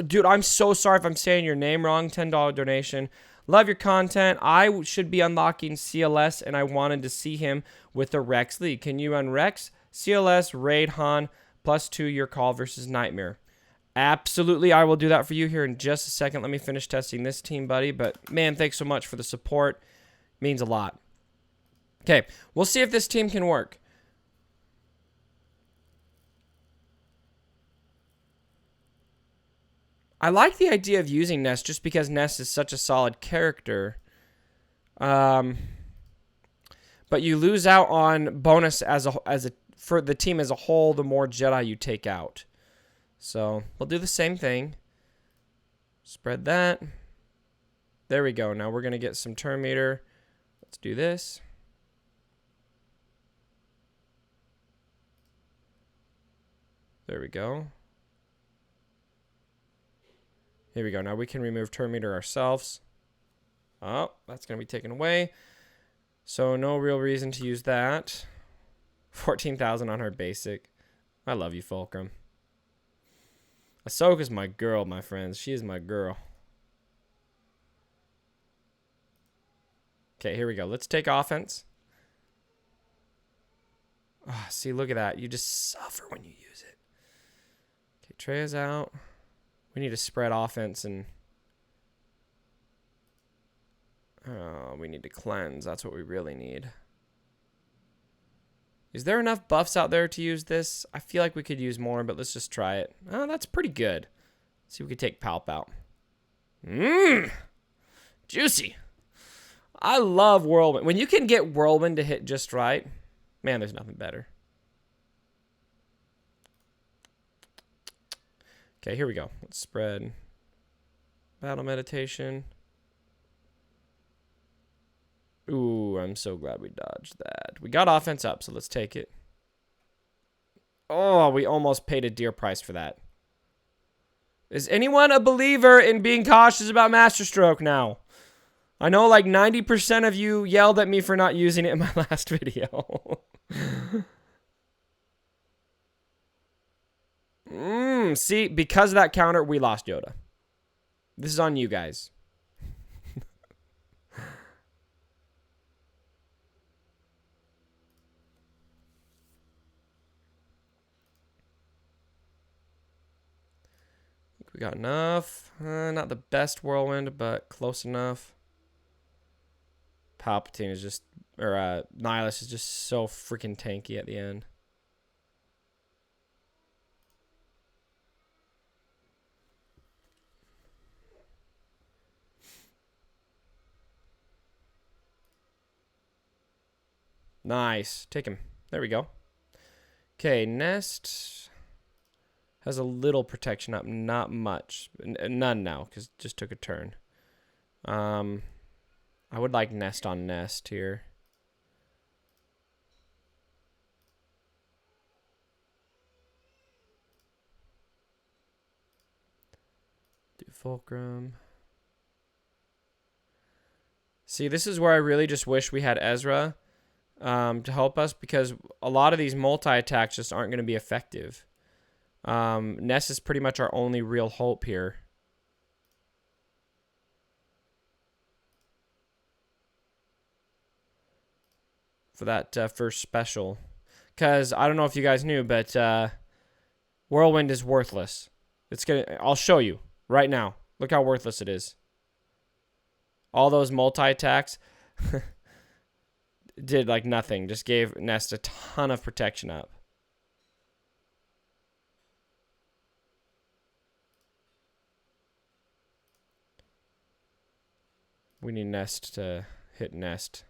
Dude, I'm so sorry if I'm saying your name wrong. $10 donation. Love your content. I should be unlocking CLS, and I wanted to see him with the Rex League. Can you run Rex, CLS, Raid Han, +2 your call versus Nightmare? Absolutely, I will do that for you here in just a second. Let me finish testing this team, buddy. But, man, thanks so much for the support. Means a lot. Okay, we'll see if this team can work. I like the idea of using Nest just because Nest is such a solid character. But you lose out on bonus for the team as a whole the more Jedi you take out. So we'll do the same thing. Spread that. There we go. Now we're going to get some turn meter. Let's do this. There we go. Here we go. Now we can remove turn meter ourselves. Oh, that's going to be taken away. So no real reason to use that. 14,000 on her basic. I love you, Fulcrum. Ahsoka's my girl, my friends. She is my girl. Okay, here we go. Let's take offense. Oh, see, look at that. You just suffer when you use it. Okay, Traya's out. We need to spread offense and... we need to cleanse. That's what we really need. Is there enough buffs out there to use this? I feel like we could use more, but let's just try it. Oh, that's pretty good. Let's see if we can take Palp out. Juicy. I love Whirlwind. When you can get Whirlwind to hit just right, man, there's nothing better. Okay, here we go. Let's spread. Battle meditation. Ooh, I'm so glad we dodged that. We got offense up, so let's take it. Oh, we almost paid a dear price for that. Is anyone a believer in being cautious about Master Stroke now? I know like 90% of you yelled at me for not using it in my last video. See, because of that counter, we lost Yoda. This is on you guys. We got enough. Not the best whirlwind, but close enough. Palpatine is just, or Nihilus is just so freaking tanky at the end. Nice. Take him. There we go. Okay, Nest has a little protection up, not much. None now, because it just took a turn. I would like Nest on Nest here. Do Fulcrum. See, this is where I really just wish we had Ezra to help us, because a lot of these multi-attacks just aren't going to be effective. Ness is pretty much our only real hope here. For that first special. Because I don't know if you guys knew, but Whirlwind is worthless. I'll show you right now. Look how worthless it is. All those multi-attacks did like nothing. Just gave Nest a ton of protection up. We need Nest to hit Nest.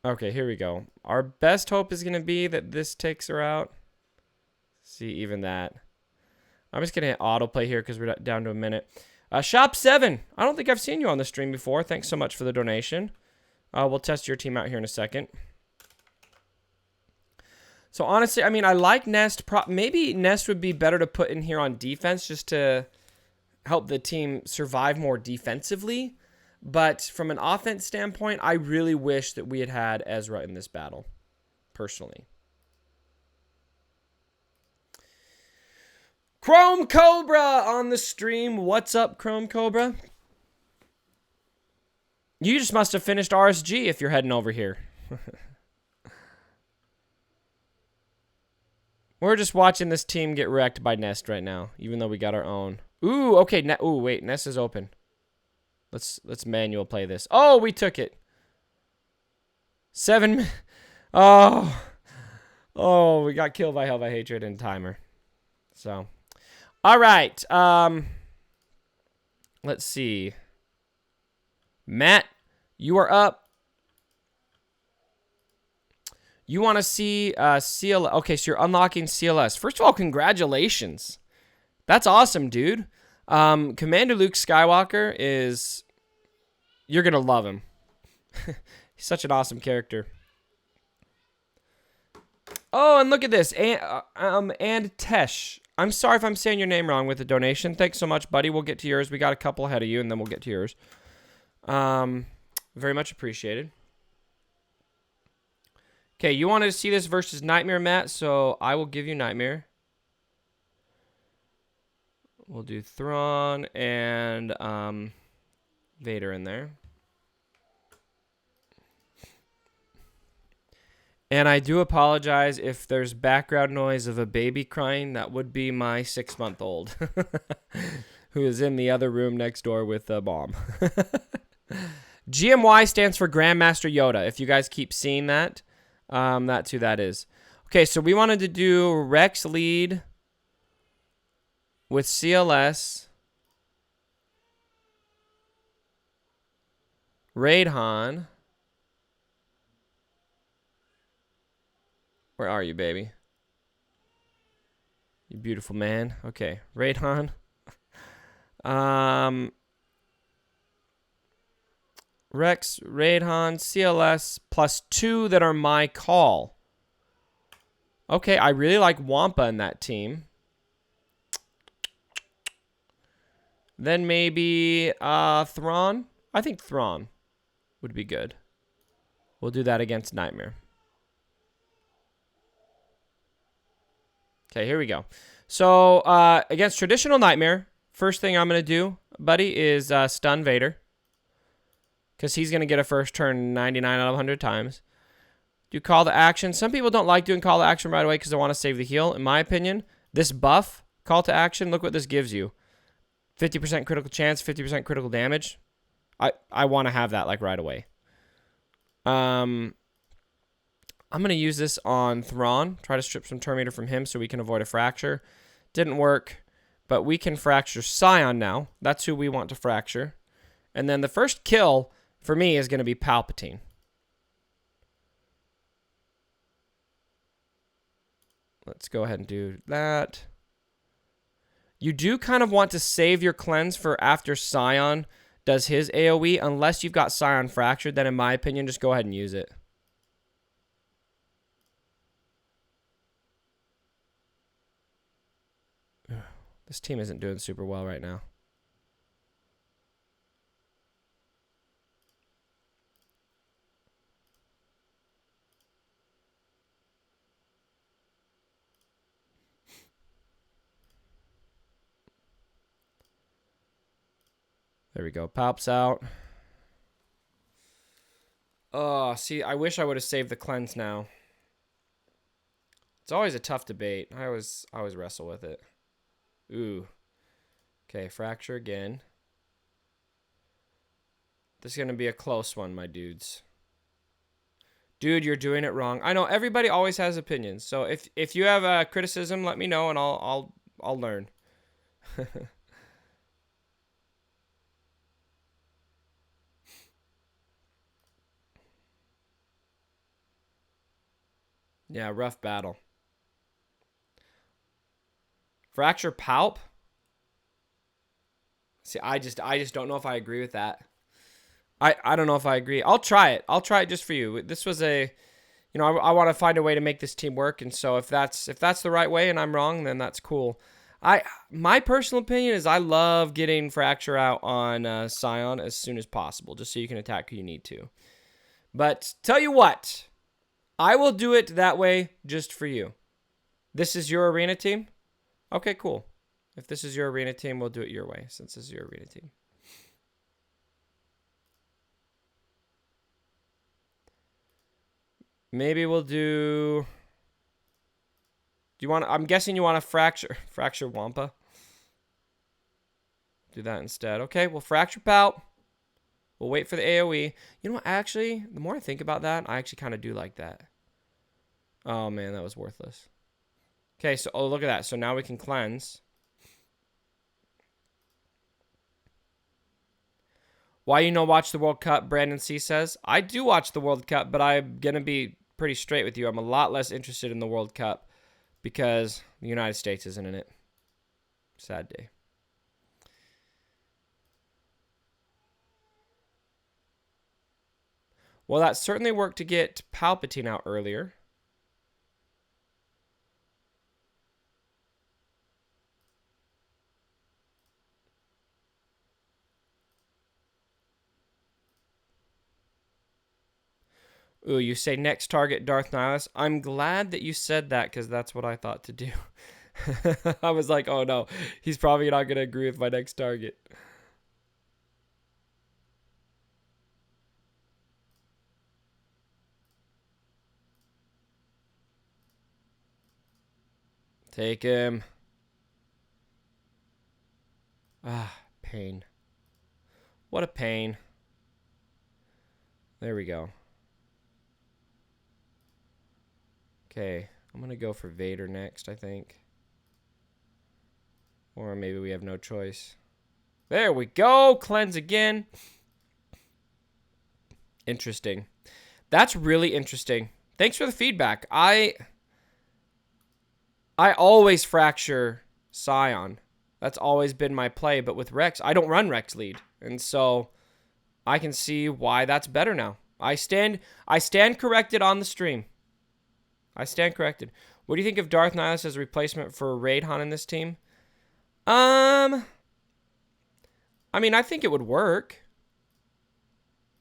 Okay, here we go. Our best hope is going to be that this takes her out. See, even that. I'm just going to hit autoplay here because we're down to a minute. Shop 7. I don't think I've seen you on the stream before. Thanks so much for the donation. We'll test your team out here in a second. So honestly, I mean, I like Nest. Maybe Nest would be better to put in here on defense just to help the team survive more defensively. But from an offense standpoint, I really wish that we had had Ezra in this battle, personally. Chrome Cobra on the stream. What's up, Chrome Cobra? You just must have finished RSG if you're heading over here. We're just watching this team get wrecked by Nest right now, even though we got our own. Ooh, okay. Ooh, wait. Nest is open. Let's manual play this. Oh, we took it. 7. Oh, we got killed by Hell by Hatred and Timer. So, all right. Let's see. Matt, you are up. You want to see CLS. Okay, so you're unlocking CLS. First of all, congratulations. That's awesome, dude. Commander Luke Skywalker is... You're going to love him. He's such an awesome character. Oh, and look at this. And Tesh. I'm sorry if I'm saying your name wrong with the donation. Thanks so much, buddy. We'll get to yours. We got a couple ahead of you, and then we'll get to yours. Very much appreciated. Okay, you wanted to see this versus Nightmare, Matt, so I will give you Nightmare. We'll do Thrawn and Vader in there. And I do apologize if there's background noise of a baby crying. That would be my 6-month-old who is in the other room next door with a mom. GMY stands for Grandmaster Yoda. If you guys keep seeing that, that's who that is. Okay, so we wanted to do Rex lead with CLS, Raid Han. Where are you, baby? You beautiful man. Okay, Radon. Rex, Radon, CLS, +2 that are my call. Okay, I really like Wampa in that team. Then maybe Thrawn. I think Thrawn would be good. We'll do that against Nightmare. Okay, here we go. So against traditional Nightmare, first thing I'm going to do, buddy, is stun Vader. Because he's going to get a first turn 99 out of 100 times. Do call to action. Some people don't like doing call to action right away because they want to save the heal. In my opinion, this buff, call to action, look what this gives you. 50% critical chance, 50% critical damage. I want to have that like right away. I'm going to use this on Thrawn. Try to strip some Terminator from him so we can avoid a fracture. Didn't work, but we can fracture Scion now. That's who we want to fracture. And then the first kill for me is going to be Palpatine. Let's go ahead and do that. You do kind of want to save your cleanse for after Scion does his AoE, unless you've got Scion fractured, then in my opinion, just go ahead and use it. This team isn't doing super well right now. There we go. Palp's out. Oh, see, I wish I would have saved the cleanse now. It's always a tough debate. I always wrestle with it. Ooh. Okay, fracture again. This is going to be a close one, my dudes. Dude, you're doing it wrong. I know everybody always has opinions. So if you have a criticism, let me know and I'll learn. Yeah, rough battle. Fracture Palp? See, I just don't know if I agree with that. I don't know if I agree. I'll try it. I'll try it just for you. This was a, you know, I want to find a way to make this team work, and so if that's the right way and I'm wrong, then that's cool. My personal opinion is I love getting Fracture out on Scion as soon as possible, just so you can attack who you need to. But tell you what, I will do it that way just for you. This is your arena team? Okay, cool. If this is your arena team, we'll do it your way, since this is your arena team. Maybe we'll do... Do you want? I'm guessing you want to fracture Wampa. Do that instead. Okay, we'll fracture Palp. We'll wait for the AoE. You know what? Actually, the more I think about that, I actually kind of do like that. Oh man, that was worthless. Okay, so oh look at that. So now we can cleanse. Why you know watch the World Cup? Brandon C says I do watch the World Cup, but I'm gonna be pretty straight with you. I'm a lot less interested in the World Cup because the United States isn't in it. Sad day. Well, that certainly worked to get Palpatine out earlier. Ooh, you say next target Darth Nihilus. I'm glad that you said that because that's what I thought to do. I was like, oh no, he's probably not going to agree with my next target. Take him. Ah, pain. What a pain. There we go. Okay, I'm going to go for Vader next, I think. Or maybe we have no choice. There we go. Cleanse again. Interesting. That's really interesting. Thanks for the feedback. I always fracture Scion. That's always been my play. But with Rex, I don't run Rex lead. And so I can see why that's better now. I stand corrected on the stream. I stand corrected. What do you think of Darth Nihilus as a replacement for Raidhan in this team? I mean, I think it would work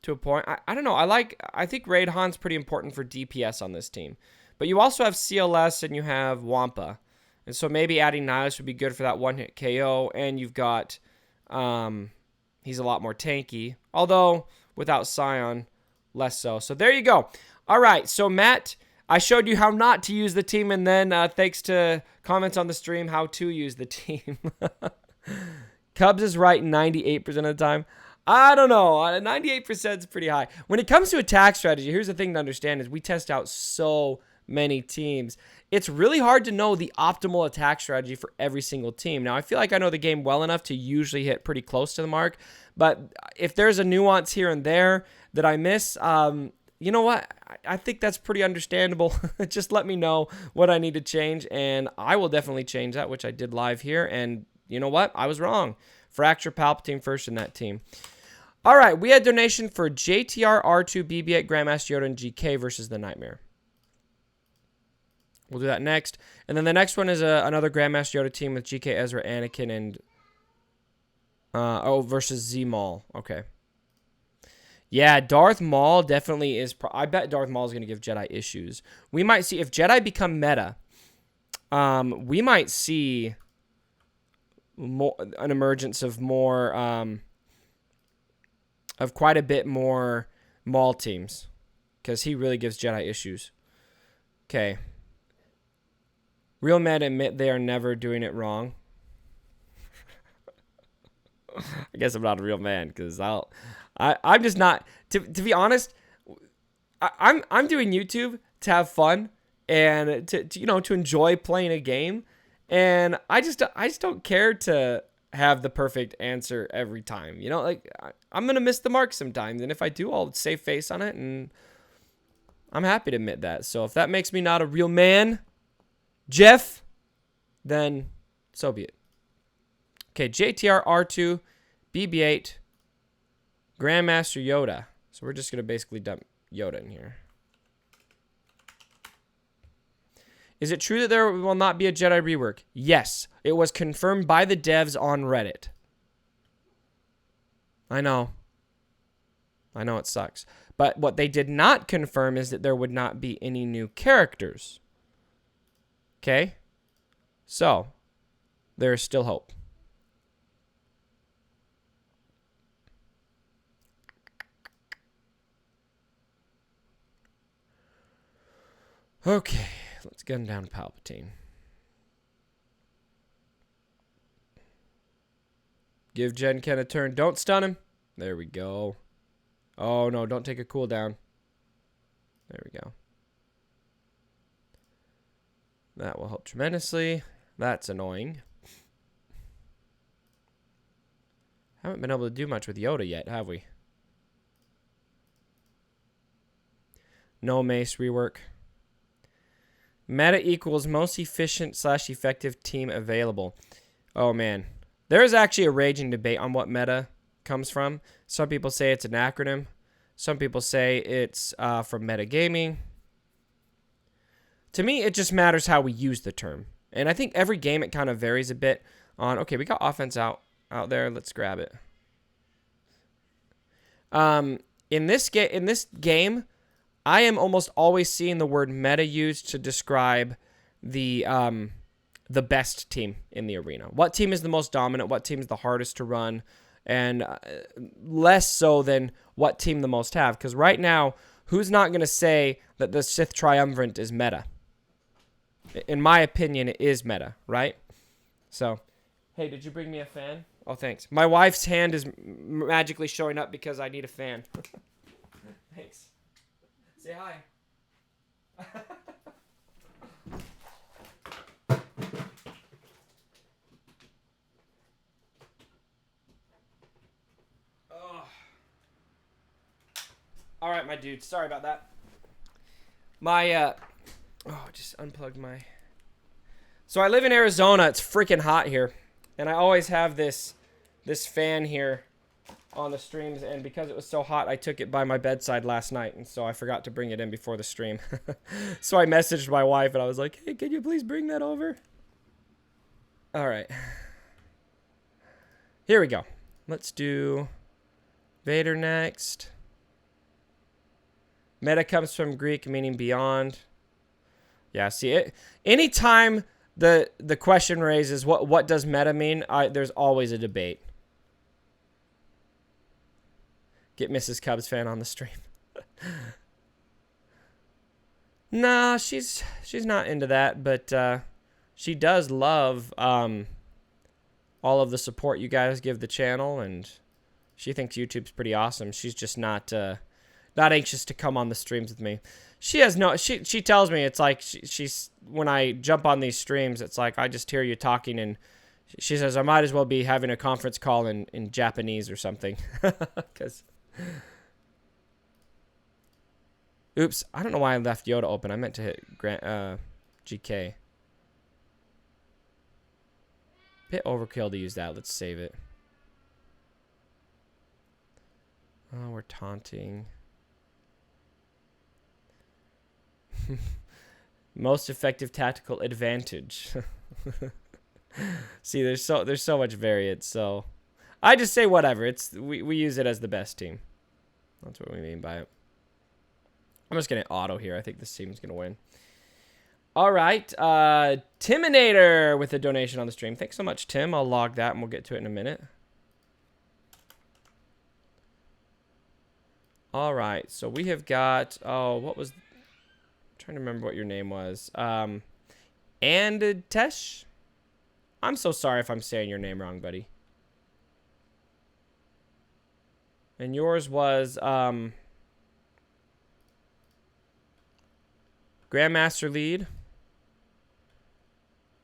to a point. I don't know. I think Raidhan's pretty important for DPS on this team. But you also have CLS and you have Wampa. And so maybe adding Nihilus would be good for that one-hit KO. And you've got, he's a lot more tanky. Although, without Scion, less so. So there you go. All right, so Matt, I showed you how not to use the team. And then, thanks to comments on the stream, how to use the team. Cubs is right 98% of the time. I don't know. 98% is pretty high. When it comes to attack strategy, here's the thing to understand is we test out so many teams. It's really hard to know the optimal attack strategy for every single team. Now, I feel like I know the game well enough to usually hit pretty close to the mark. But if there's a nuance here and there that I miss, you know what? I think that's pretty understandable. Just let me know what I need to change, and I will definitely change that, which I did live here. And you know what? I was wrong. Fracture Palpatine first in that team. All right, we had donation for JTR, R2, BB-8, Grandmaster Yoda, and GK versus the Nightmare. We'll do that next. And then the next one is another Grandmaster Yoda team with GK, Ezra, Anakin, and... versus Z-Maul. Okay. Yeah, Darth Maul definitely is... I bet Darth Maul is going to give Jedi issues. We might see... If Jedi become meta, we might see an emergence of more... of quite a bit more Maul teams. Because he really gives Jedi issues. Okay. Real men admit they are never doing it wrong. I guess I'm not a real man because I'm just not. To be honest, I'm doing YouTube to have fun and to enjoy playing a game, and I just don't care to have the perfect answer every time. Like I'm gonna miss the mark sometimes, and if I do, I'll save face on it, and I'm happy to admit that. So if that makes me not a real man, Jeff, then so be it. Okay, JTR, R2, BB-8, Grandmaster Yoda. So we're just going to basically dump Yoda in here. Is it true that there will not be a Jedi rework? Yes. It was confirmed by the devs on Reddit. I know it sucks. But what they did not confirm is that there would not be any new characters. Okay? So, there is still hope. Okay, let's gun down Palpatine. Give Gen Ken a turn. Don't stun him. There we go. Oh, no, don't take a cooldown. There we go. That will help tremendously. That's annoying. Haven't been able to do much with Yoda yet, have we? No mace rework. Meta equals most efficient / effective team available. Oh, man. There is actually a raging debate on what meta comes from. Some people say it's an acronym. Some people say it's from metagaming. To me, it just matters how we use the term. And I think every game it kind of varies a bit on... Okay, we got offense out there. Let's grab it. In this game, I am almost always seeing the word meta used to describe the best team in the arena. What team is the most dominant? What team is the hardest to run? And less so than what team the most have. Because right now, who's not going to say that the Sith Triumvirate is meta? In my opinion, it is meta, right? So, hey, did you bring me a fan? Oh, thanks. My wife's hand is magically showing up because I need a fan. Thanks. Say hi. Oh. All right, my dude. Sorry about that. My just unplugged my So I live in Arizona. It's freaking hot here. And I always have this fan here on the streams. And because it was so hot, I took it by my bedside last night. And so I forgot to bring it in before the stream. So I messaged my wife and I was like, hey, can you please bring that over? All right. Here we go. Let's do Vader next. Meta comes from Greek, meaning beyond. Yeah, see it. Anytime the question raises what does meta mean, there's always a debate. Get Mrs. Cubs fan on the stream. Nah, she's not into that, but she does love all of the support you guys give the channel, and she thinks YouTube's pretty awesome. She's just not anxious to come on the streams with me. She has no. She tells me it's like she's when I jump on these streams, it's like I just hear you talking, and she says I might as well be having a conference call in Japanese or something. Because, oops, I don't know why I left Yoda open. I meant to hit GK. Bit overkill to use that. Let's save it. Oh, we're taunting. Most effective tactical advantage. See, there's so much variance, so I just say whatever. We use it as the best team. That's what we mean by it. I'm just gonna auto here. I think this team's gonna win. All right, Timinator with a donation on the stream. Thanks so much, Tim. I'll log that and we'll get to it in a minute. All right, so we have got, oh, what was, I'm trying to remember what your name was. Tesh? I'm so sorry if I'm saying your name wrong, buddy. And yours was, Grandmaster Lead.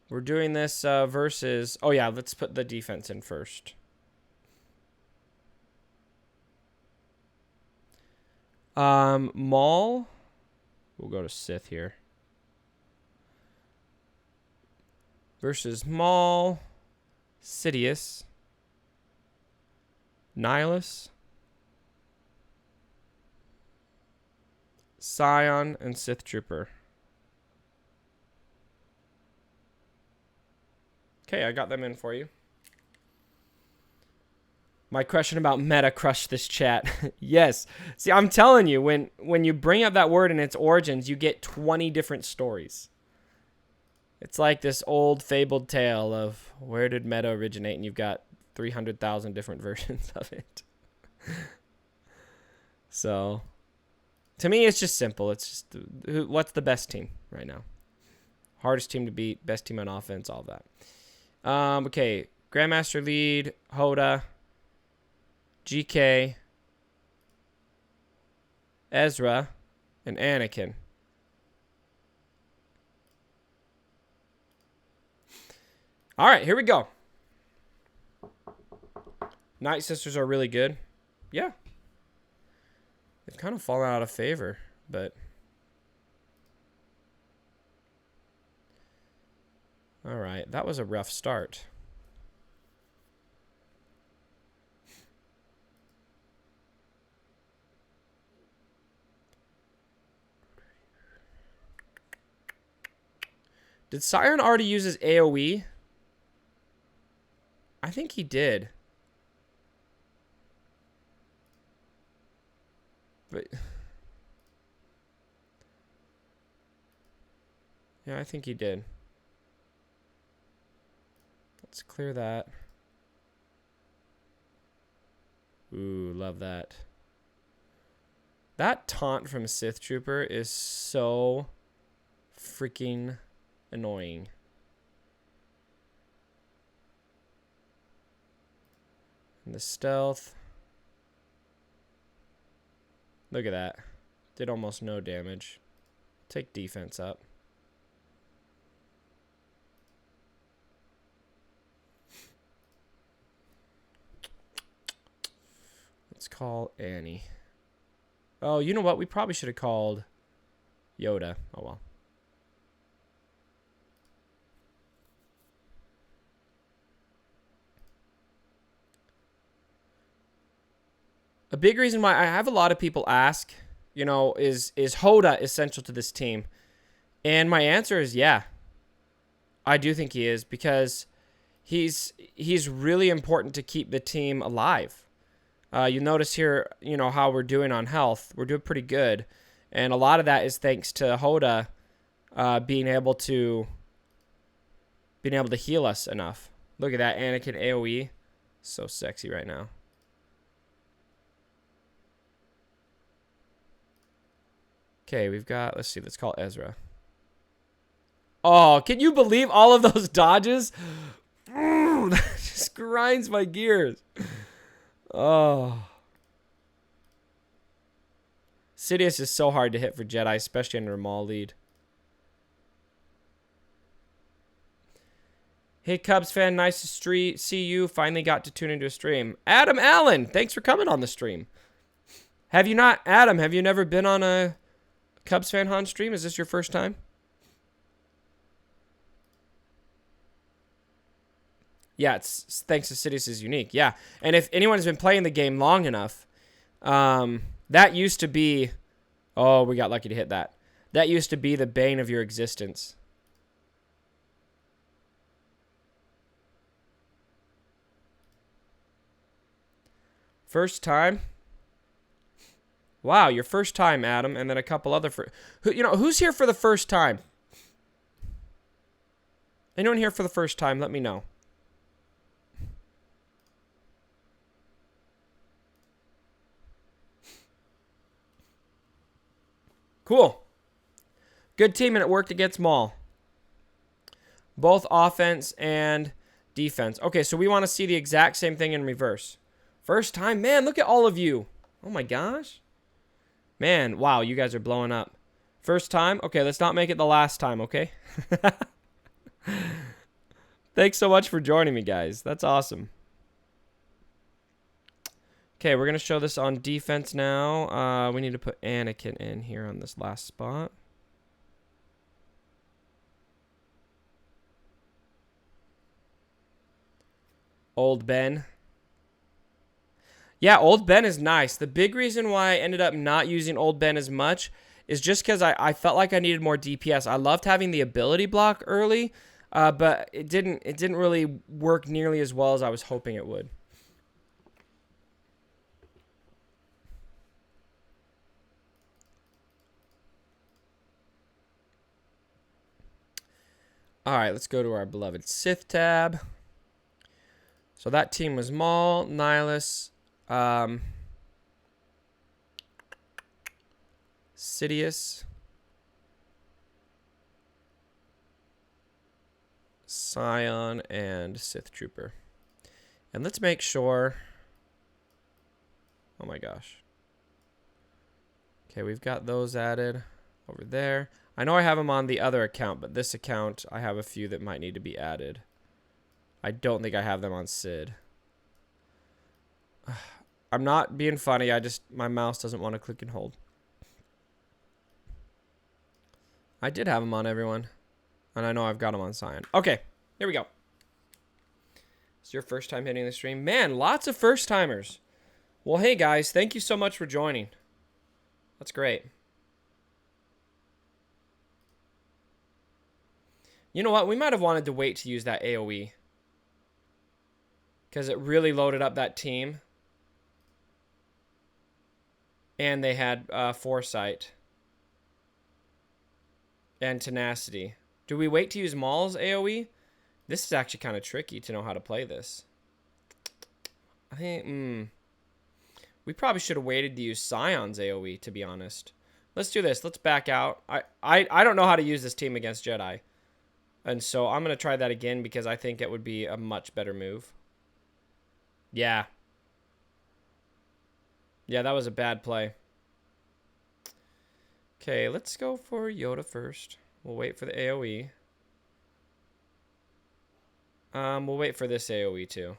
We're doing this versus, oh yeah, let's put the defense in first. Maul. We'll go to Sith here. Versus Maul, Sidious, Nihilus, Scion, and Sith Trooper. Okay, I got them in for you. My question about meta crushed this chat. Yes. See, I'm telling you, when you bring up that word and its origins, you get 20 different stories. It's like this old fabled tale of where did meta originate, and you've got 300,000 different versions of it. So, to me, it's just simple. It's just, what's the best team right now? Hardest team to beat, best team on offense, all of that. Okay, Grandmaster Lead, Hoda, GK, Ezra, and Anakin. All right, here we go. Night Sisters are really good. Yeah. They've kind of fallen out of favor, but... All right, that was a rough start. Did Siren already use his AoE? I think he did. But... yeah, I think he did. Let's clear that. Ooh, love that. That taunt from Sith Trooper is so freaking annoying. And the stealth. Look at that. Did almost no damage. Take defense up. Let's call Annie. Oh, you know what? We probably should have called Yoda. Oh, well. A big reason why I have a lot of people ask, you know, is Hoda essential to this team? And my answer is yeah. I do think he is, because he's really important to keep the team alive. You notice here, you know, how we're doing on health. We're doing pretty good. And a lot of that is thanks to Hoda being able to heal us enough. Look at that Anakin AoE. So sexy right now. Okay, we've got, let's see, let's call Ezra. Oh, can you believe all of those dodges? That just grinds my gears. Oh. Sidious is so hard to hit for Jedi, especially under a Maul lead. Hey, Cubs fan, nice to see you. Finally got to tune into a stream. Adam Allen, thanks for coming on the stream. Have you not, Adam, have you never been on a Cubs fan Han stream? Is this your first time? Yeah, it's thanks to Sidious is unique. Yeah, and if anyone's been playing the game long enough, that used to be... Oh, we got lucky to hit that. That used to be the bane of your existence. First time? Wow, your first time, Adam, and then a couple other... who's here for the first time? Anyone here for the first time? Let me know. Cool. Good team, and it worked against Maul. Both offense and defense. Okay, so we want to see the exact same thing in reverse. First time? Man, look at all of you. Oh my gosh. Man, wow, you guys are blowing up. First time? Okay, let's not make it the last time, okay? Thanks so much for joining me, guys. That's awesome. Okay, we're going to show this on defense now. We need to put Anakin in here on this last spot. Old Ben. Yeah, Old Ben is nice. The big reason why I ended up not using Old Ben as much is just because I felt like I needed more DPS. I loved having the ability block early, but it didn't really work nearly as well as I was hoping it would. All right, let's go to our beloved Sith tab. So that team was Maul, Nihilus, Sidious, Scion, and Sith Trooper. And let's make sure... Oh my gosh. Okay, we've got those added over there. I know I have them on the other account, but this account, I have a few that might need to be added. I don't think I have them on Sid. I'm not being funny. My mouse doesn't want to click and hold. I did have them on everyone. And I know I've got them on Scion. Okay, here we go. It's your first time hitting the stream. Man, lots of first timers. Well, hey guys, thank you so much for joining. That's great. You know what? We might have wanted to wait to use that AoE. Because it really loaded up that team. And they had foresight. And tenacity. Do we wait to use Maul's AoE? This is actually kind of tricky to know how to play this. I think, we probably should have waited to use Scion's AoE, to be honest. Let's do this. Let's back out. I don't know how to use this team against Jedi. And so I'm going to try that again because I think it would be a much better move. Yeah. Yeah, that was a bad play. Okay, let's go for Yoda first. We'll wait for the AoE. We'll wait for this AoE too.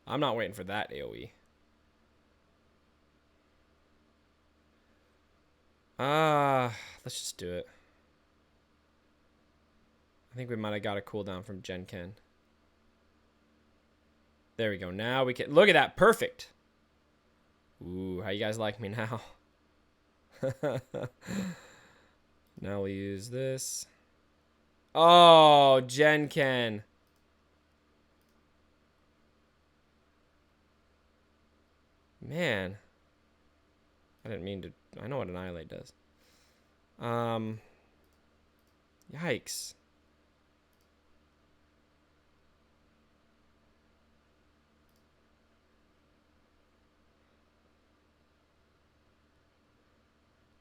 I'm not waiting for that AoE. Let's just do it. I think we might have got a cooldown from Gen Ken. There we go. Now we can... Look at that. Perfect. Ooh, how you guys like me now? Now we use this. Oh, Genken. Man. I didn't mean to... I know what Annihilate does. Yikes.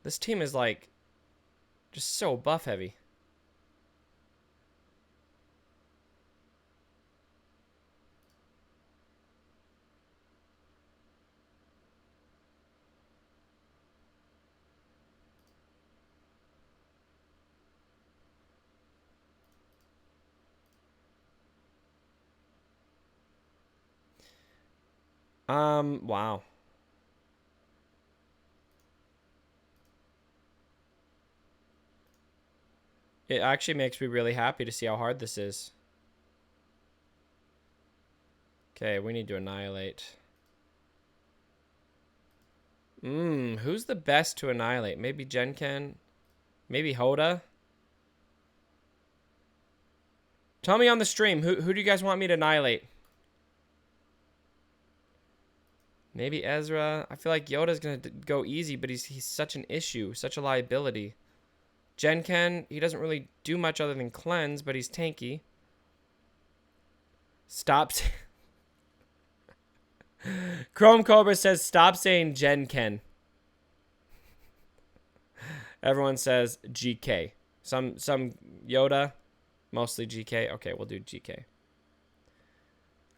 This team is like just so buff heavy. Wow. It actually makes me really happy to see how hard this is. Okay, we need to annihilate. Who's the best to annihilate? Maybe Genken? Maybe Hoda? Tell me on the stream, who do you guys want me to annihilate? Maybe Ezra. I feel like Yoda's going to go easy, but he's such an issue, such a liability. Genken, he doesn't really do much other than cleanse, but he's tanky. Stop. Chrome Cobra says, stop saying Genken. Everyone says GK. Some Yoda, mostly GK. Okay, we'll do GK.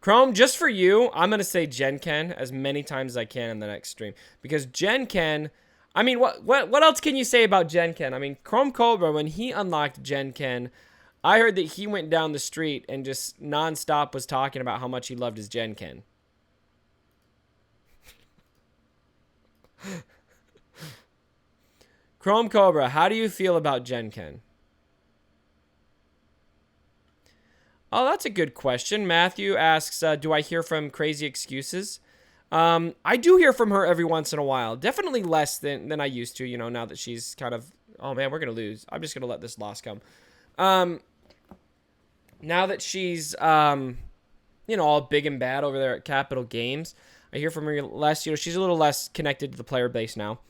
Chrome, just for you, I'm going to say Genken as many times as I can in the next stream. Because Genken, I mean, what else can you say about Genken? I mean, Chrome Cobra, when he unlocked Genken, I heard that he went down the street and just nonstop was talking about how much he loved his Genken. Chrome Cobra, how do you feel about Genken? Oh, that's a good question. Matthew asks, do I hear from Crazy Excuses? I do hear from her every once in a while. Definitely less than I used to, you know, now that she's kind of... Oh, man, we're going to lose. I'm just going to let this loss come. Now that she's, you know, all big and bad over there at Capital Games, I hear from her less. You know, she's a little less connected to the player base now.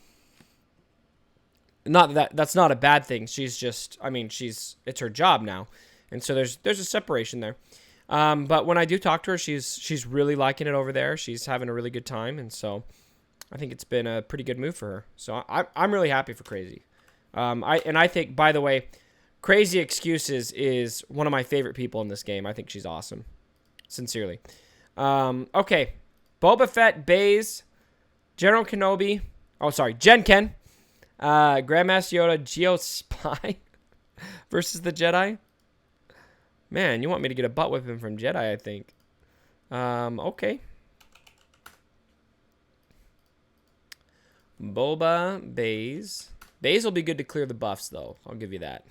Not that's not a bad thing. She's just, I mean, it's her job now. And so there's a separation there. But when I do talk to her, she's really liking it over there. She's having a really good time. And so I think it's been a pretty good move for her. So I'm really happy for Crazy. I think, by the way, Crazy Excuses is one of my favorite people in this game. I think she's awesome. Sincerely. Okay. Boba Fett, Baze, General Kenobi. Oh, sorry. Genken. Grandmaster Yoda, Geonosian Spy versus the Jedi. Man, you want me to get a butt whipping from Jedi, I think. Okay. Boba, Baze. Baze will be good to clear the buffs, though. I'll give you that.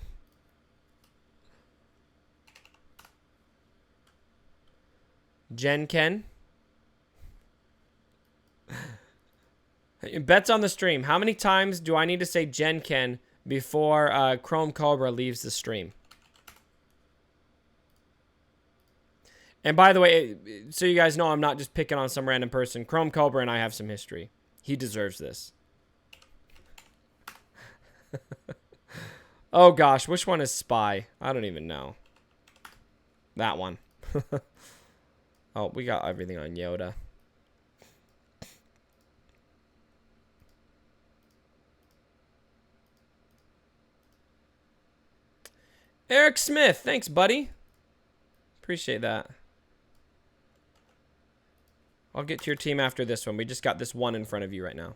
Genken. Bets on the stream. How many times do I need to say Genken before Chrome Cobra leaves the stream? And by the way, so you guys know I'm not just picking on some random person. Chrome Cobra and I have some history. He deserves this. Oh gosh, which one is Spy? I don't even know. That one. Oh, we got everything on Yoda. Eric Smith, thanks, buddy. Appreciate that. I'll get to your team after this one. We just got this one in front of you right now.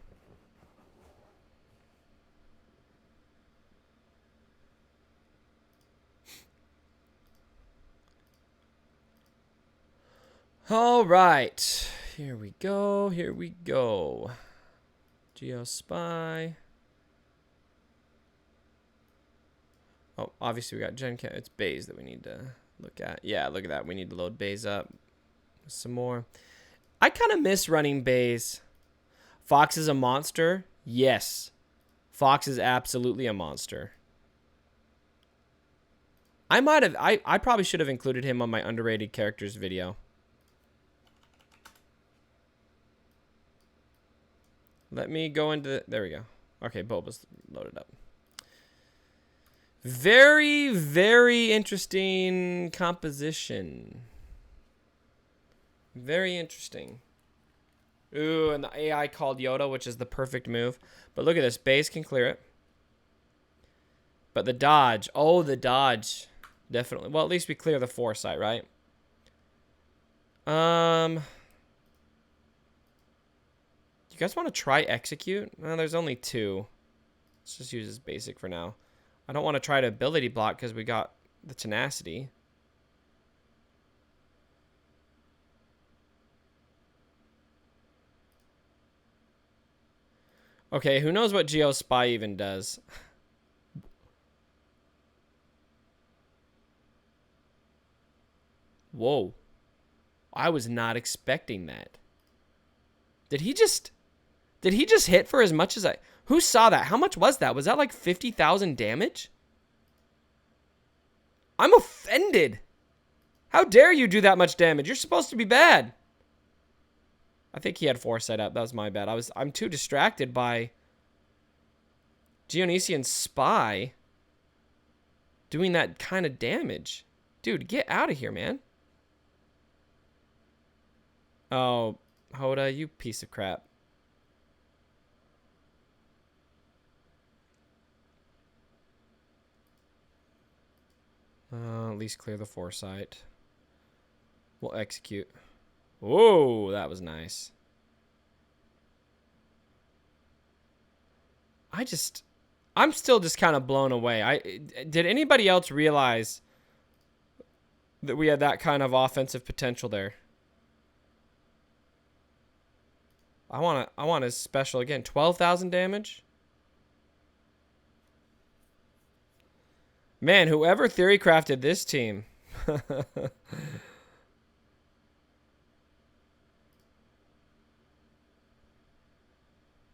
All right. Here we go. Here we go. Geo Spy. Oh, obviously we got Genken. It's Baze that we need to look at. Yeah, look at that. We need to load Baze up. Some more. I kind of miss running bays. Fox is a monster? Yes. Fox is absolutely a monster. I probably should have included him on my underrated characters video. Let me go into... There we go. Okay, Boba's loaded up. Very, very interesting composition. Very interesting. Ooh, and the AI called Yoda, which is the perfect move. But look at this. Base can clear it. But the dodge. Oh, the dodge. Definitely. Well, at least we clear the foresight, right? You guys want to try execute? No, there's only 2. Let's just use this basic for now. I don't want to try to ability block because we got the tenacity. Okay, who knows what Geonosian Spy even does? Whoa. I was not expecting that. Did he just hit for as much as I... Who saw that? How much was that? Was that like 50,000 damage? I'm offended. How dare you do that much damage? You're supposed to be bad. I think he had foresight up. That was my bad. I'm too distracted by Geonosian Spy doing that kind of damage. Dude, get out of here, man. Oh, Hoda, you piece of crap. At least clear the foresight. We'll execute. Whoa, that was nice. I'm still just kind of blown away. Did anybody else realize that we had that kind of offensive potential there? I want his special again. 12,000 damage. Man, whoever theory crafted this team.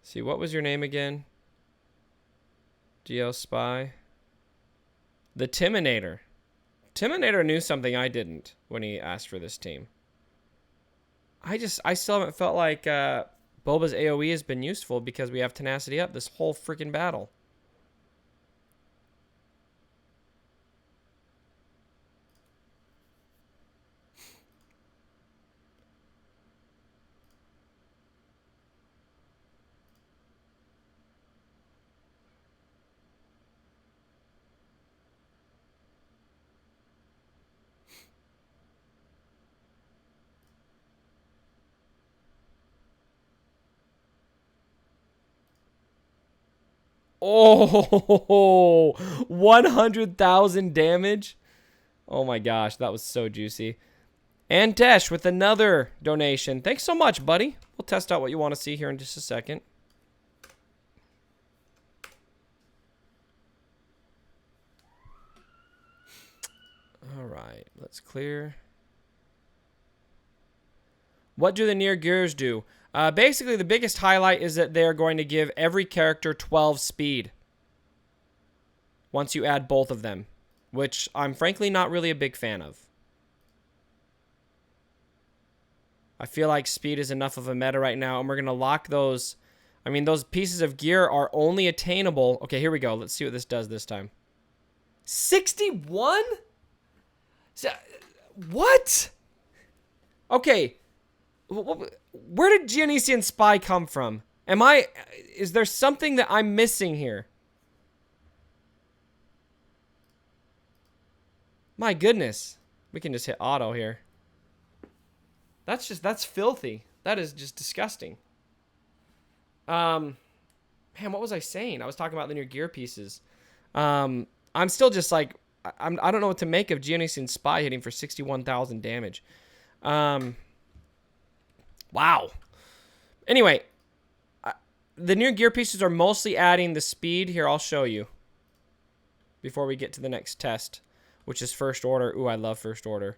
See, what was your name again? Geonosian Spy. The Timinator. Timinator knew something I didn't when he asked for this team. I still haven't felt like Boba's AoE has been useful because we have tenacity up this whole freaking battle. Oh, 100,000 damage. Oh my gosh, that was so juicy. And Desh with another donation. Thanks so much, buddy. We'll test out what you want to see here in just a second. All right, let's clear. What do the near gears do? Basically, the biggest highlight is that they're going to give every character 12 speed once you add both of them, which I'm frankly not really a big fan of. I feel like speed is enough of a meta right now, and we're going to lock those. I mean, those pieces of gear are only attainable. Okay, here we go. Let's see what this does this time. 61? What? Okay. Where did Geonosian Spy come from? Is there something that I'm missing here? My goodness. We can just hit auto here. That's filthy. That is just disgusting. Man, what was I saying? I was talking about the new gear pieces. I'm still just like, I don't know what to make of Geonosian Spy hitting for 61,000 damage. Wow. Anyway, the new gear pieces are mostly adding the speed. Here, I'll show you before we get to the next test, which is First Order. Ooh, I love First Order.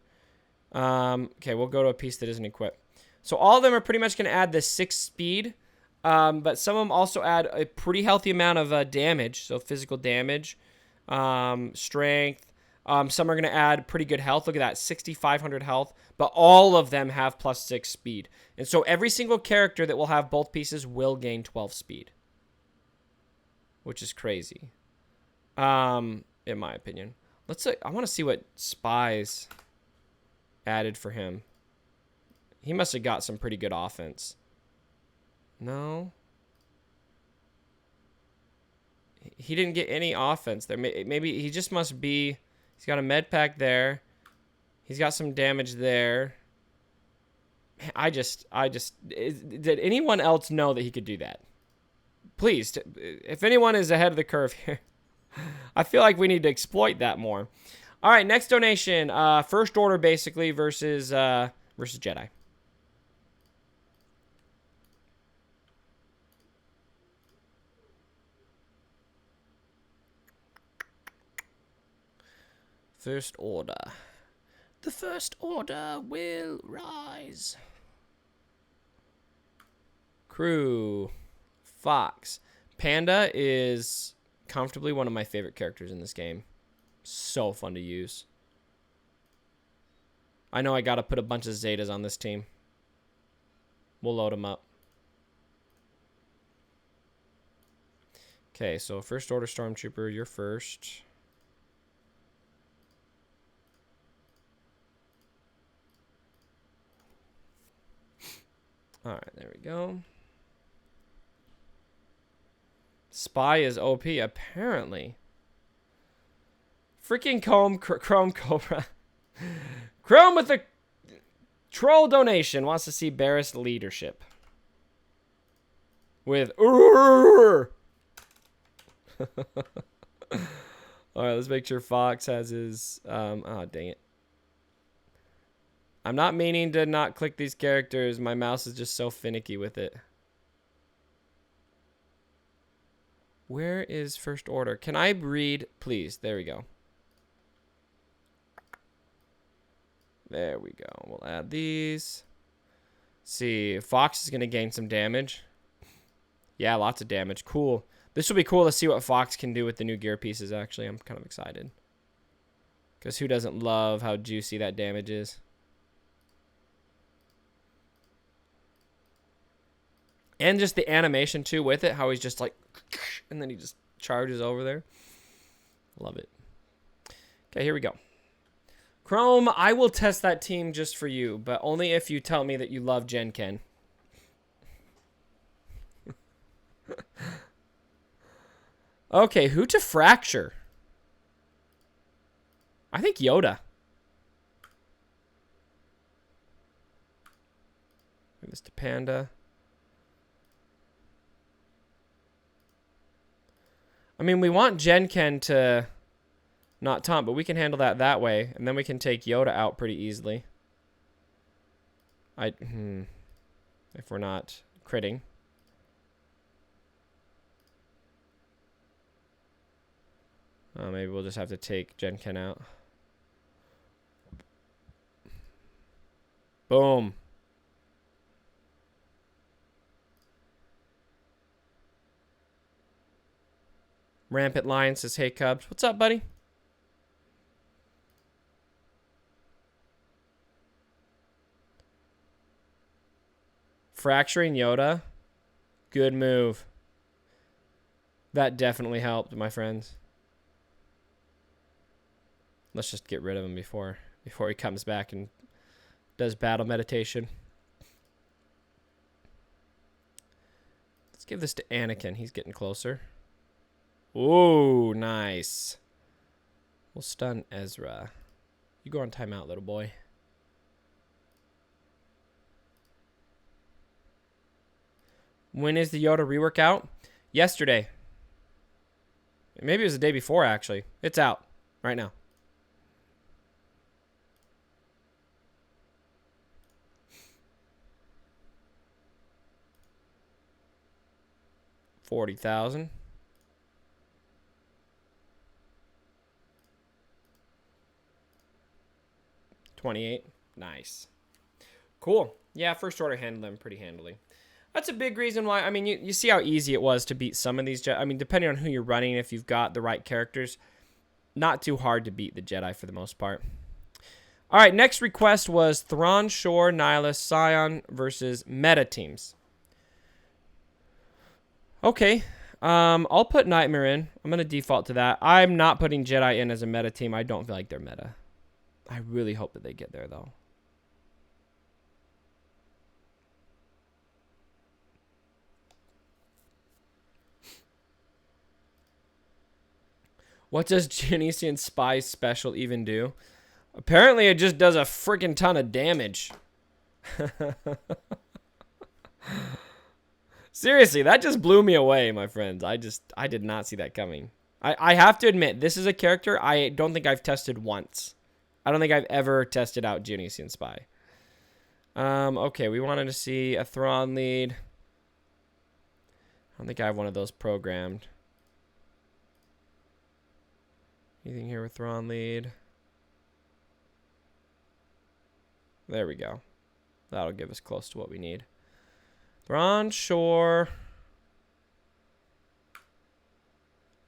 Okay, we'll go to a piece that isn't equipped. So all of them are pretty much going to add this 6 speed. But some of them also add a pretty healthy amount of damage. So physical damage, strength. Some are going to add pretty good health. Look at that, 6,500 health. But all of them have +6 speed. And so every single character that will have both pieces will gain 12 speed. Which is crazy. In my opinion. I want to see what Spy's added for him. He must have got some pretty good offense. No. He didn't get any offense there. Maybe he just must be... He's got a med pack there. He's got some damage there. Man, did anyone else know that he could do that? Please, if anyone is ahead of the curve here, I feel like we need to exploit that more. All right, next donation. First Order, basically, versus Jedi. First Order. The First Order will rise. Crew. Fox. Panda is comfortably one of my favorite characters in this game. So fun to use. I know I gotta put a bunch of Zetas on this team. We'll load them up. Okay, so First Order Stormtrooper, you're first. Alright, there we go. Spy is OP, apparently. Freaking Chrome Cobra. Chrome with a troll donation wants to see Barris leadership. With Alright, let's make sure Fox has his oh dang it. I'm not meaning to not click these characters. My mouse is just so finicky with it. Where is First Order? Can I read, please? There we go. There we go. We'll add these. See, Fox is going to gain some damage. Yeah, lots of damage. Cool. This will be cool to see what Fox can do with the new gear pieces, actually. I'm kind of excited. Because who doesn't love how juicy that damage is? And just the animation, too, with it. How he's just like... And then he just charges over there. Love it. Okay, here we go. Chrome, I will test that team just for you, but only if you tell me that you love Gen Ken. Okay, who to fracture? I think Yoda. Give this to Panda. I mean, we want Gen Ken to not taunt, but we can handle that way, and then we can take Yoda out pretty easily. If we're not critting. Maybe we'll just have to take Gen Ken out. Boom. Rampant Lion says, hey, Cubs. What's up, buddy? Fracturing Yoda. Good move. That definitely helped, my friends. Let's just get rid of him before he comes back and does battle meditation. Let's give this to Anakin. He's getting closer. Ooh, nice. We'll stun Ezra. You go on timeout, little boy. When is the Yoda rework out? Yesterday. Maybe it was the day before, actually. It's out right now. $40,000. $28,000. Nice. Cool. Yeah, First Order handled them pretty handily. That's a big reason why. I mean, you see how easy it was to beat some of these Jedi. I mean, depending on who you're running, if you've got the right characters, not too hard to beat the Jedi for the most part. All right, next request was Thrawn, Shore, Nihilus, Scion versus meta teams. Okay, I'll put Nightmare in. I'm going to default to that. I'm not putting Jedi in as a meta team. I don't feel like they're meta. I really hope that they get there, though. What does Geonosian Spy special even do? Apparently, it just does a freaking ton of damage. Seriously, that just blew me away, my friends. I did not see that coming. I have to admit, this is a character I don't think I've tested once. I don't think I've ever tested out Geonosian Spy. Okay, we wanted to see a Thrawn lead. I don't think I have one of those programmed. Anything here with Thrawn lead? There we go. That'll give us close to what we need. Thrawn, Shore,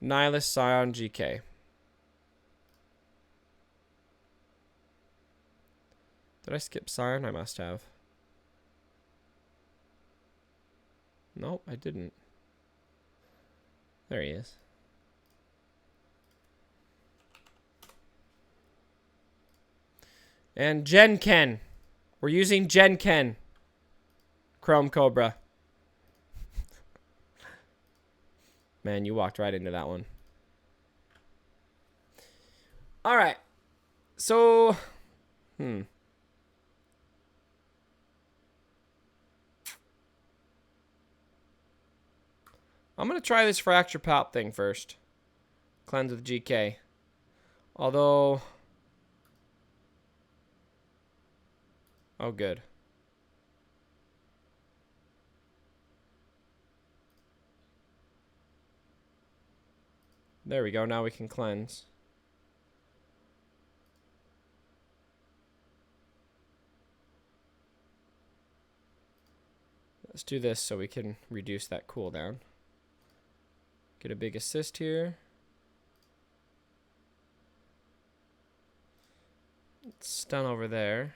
Nihilus, Scion, GK. Did I skip Scion? I must have. Nope, I didn't. There he is. And Gen Ken. We're using Gen Ken. Chrome Cobra. Man, you walked right into that one. All right. So, I'm going to try this Fracture Pop thing first. Cleanse with GK. Although... Oh, good. There we go. Now we can cleanse. Let's do this so we can reduce that cooldown. Get a big assist here. Stun over there.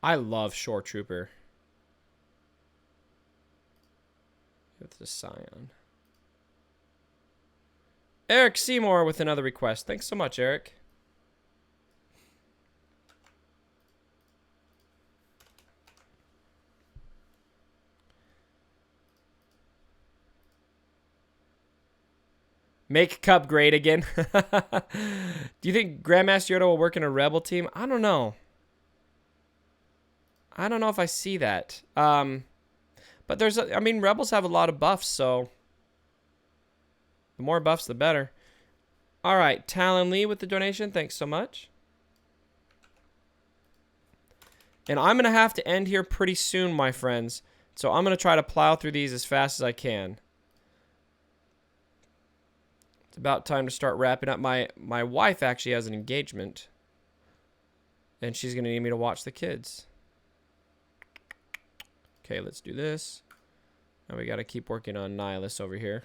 I love Shore Trooper. With the Scion. Eric Seymour with another request. Thanks so much, Eric. Make Cup great again. Do you think Grandmaster Yoda will work in a Rebel team? I don't know. I don't know if I see that. But there's, I mean, Rebels have a lot of buffs, so the more buffs, the better. All right, Talon Lee with the donation. Thanks so much. And I'm going to have to end here pretty soon, my friends. So I'm going to try to plow through these as fast as I can. It's about time to start wrapping up. My wife actually has an engagement. And she's going to need me to watch the kids. Okay, let's do this. Now we got to keep working on Nihilus over here.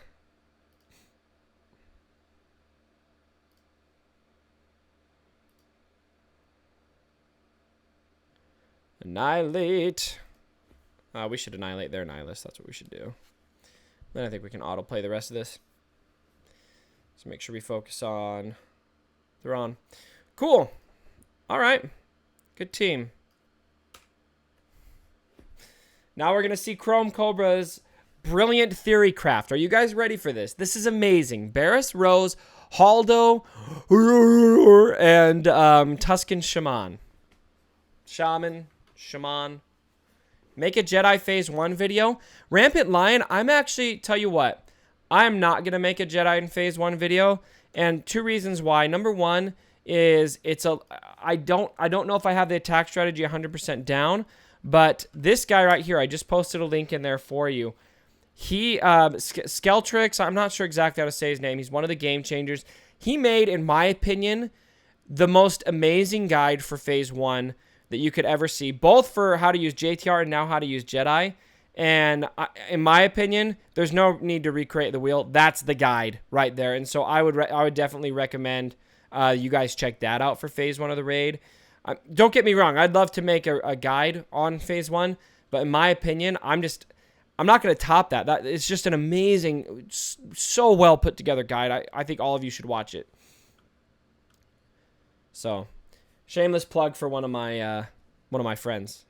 Annihilate. We should annihilate their Nihilus. That's what we should do. Then I think we can autoplay the rest of this. So make sure we focus on Thrawn. Cool. All right. Good team. Now we're going to see Chrome Cobra's brilliant theory craft. Are you guys ready for this? This is amazing. Barriss, Rose, Haldo, and Tusken Shaman. Shaman. Make a Jedi Phase 1 video. Rampant Lion, I'm actually, tell you what, I'm not going to make a Jedi in Phase 1 video. And two reasons why. Number one is I don't know if I have the attack strategy 100% down. But this guy right here, I just posted a link in there for you. He, Skeltrix, I'm not sure exactly how to say his name. He's one of the game changers. He made, in my opinion, the most amazing guide for Phase 1 that you could ever see, both for how to use JTR and now how to use Jedi. And in my opinion, there's no need to recreate the wheel. That's the guide right there. And so I would definitely recommend you guys check that out for Phase 1 of the raid. Don't get me wrong. I'd love to make a guide on Phase 1, but in my opinion, I'm not going to top that. It's just an amazing, so well put together guide. I think all of you should watch it. So, shameless plug for one of my friends.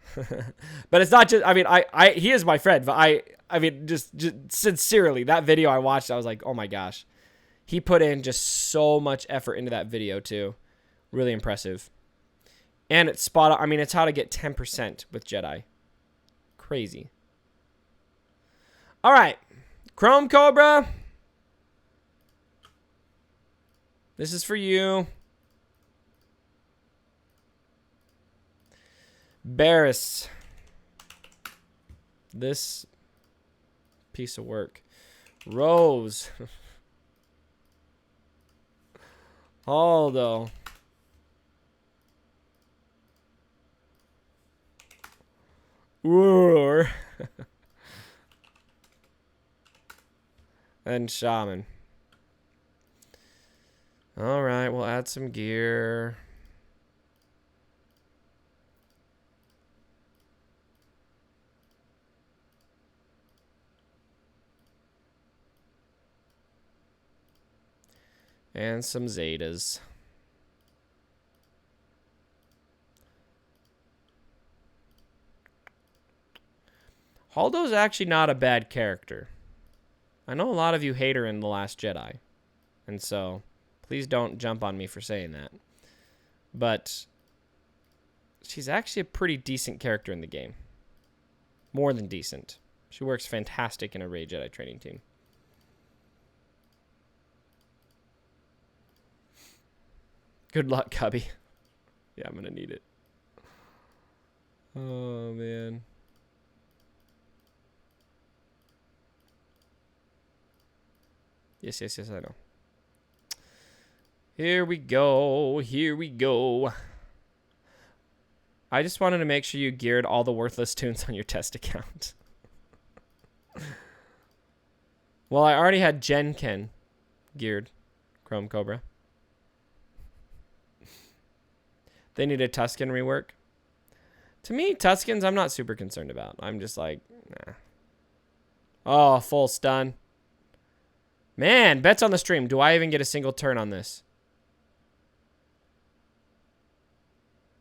But it's not just, I mean, he is my friend, but I mean, just sincerely, that video I watched, I was like, oh my gosh. He put in just so much effort into that video too. Really impressive. And it's spot on. I mean, it's how to get 10% with Jedi. Crazy. All right. Chrome Cobra. This is for you. Barris. This piece of work. Rose. Aldo. Roar. And Shaman. All right, we'll add some gear. And some Zetas. Haldo's actually not a bad character. I know a lot of you hate her in The Last Jedi. And so, please don't jump on me for saying that. But she's actually a pretty decent character in the game. More than decent. She works fantastic in a Rey Jedi training team. Good luck, Cubby. Yeah, I'm going to need it. Oh, man. Yes, I know. Here we go. Here we go. I just wanted to make sure you geared all the worthless tunes on your test account. Well, I already had Genken geared. Chrome Cobra. They need a Tusken rework. To me, Tuskens, I'm not super concerned about. I'm just like, nah. Oh, full stun. Man, bets on the stream. Do I even get a single turn on this?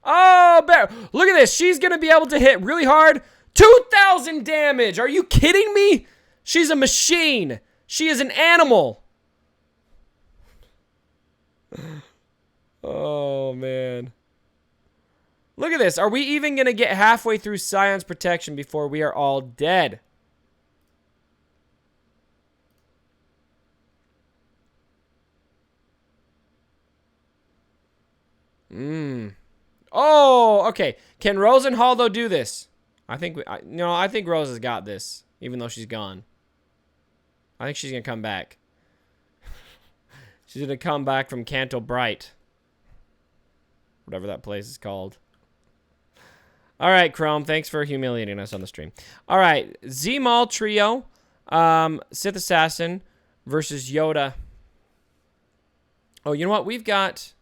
Oh, bear. Look at this. She's going to be able to hit really hard. 2,000 damage. Are you kidding me? She's a machine. She is an animal. Oh, man. Look at this. Are we even going to get halfway through Scion's protection before we are all dead? Oh, okay. Can Rose and Haldo do this? I think Rose has got this, even though she's gone. I think she's going to come back. She's going to come back from Canto Bright. Whatever that place is called. All right, Chrome. Thanks for humiliating us on the stream. All right. Z-Maul Trio. Sith Assassin versus Yoda. Oh, you know what? We've got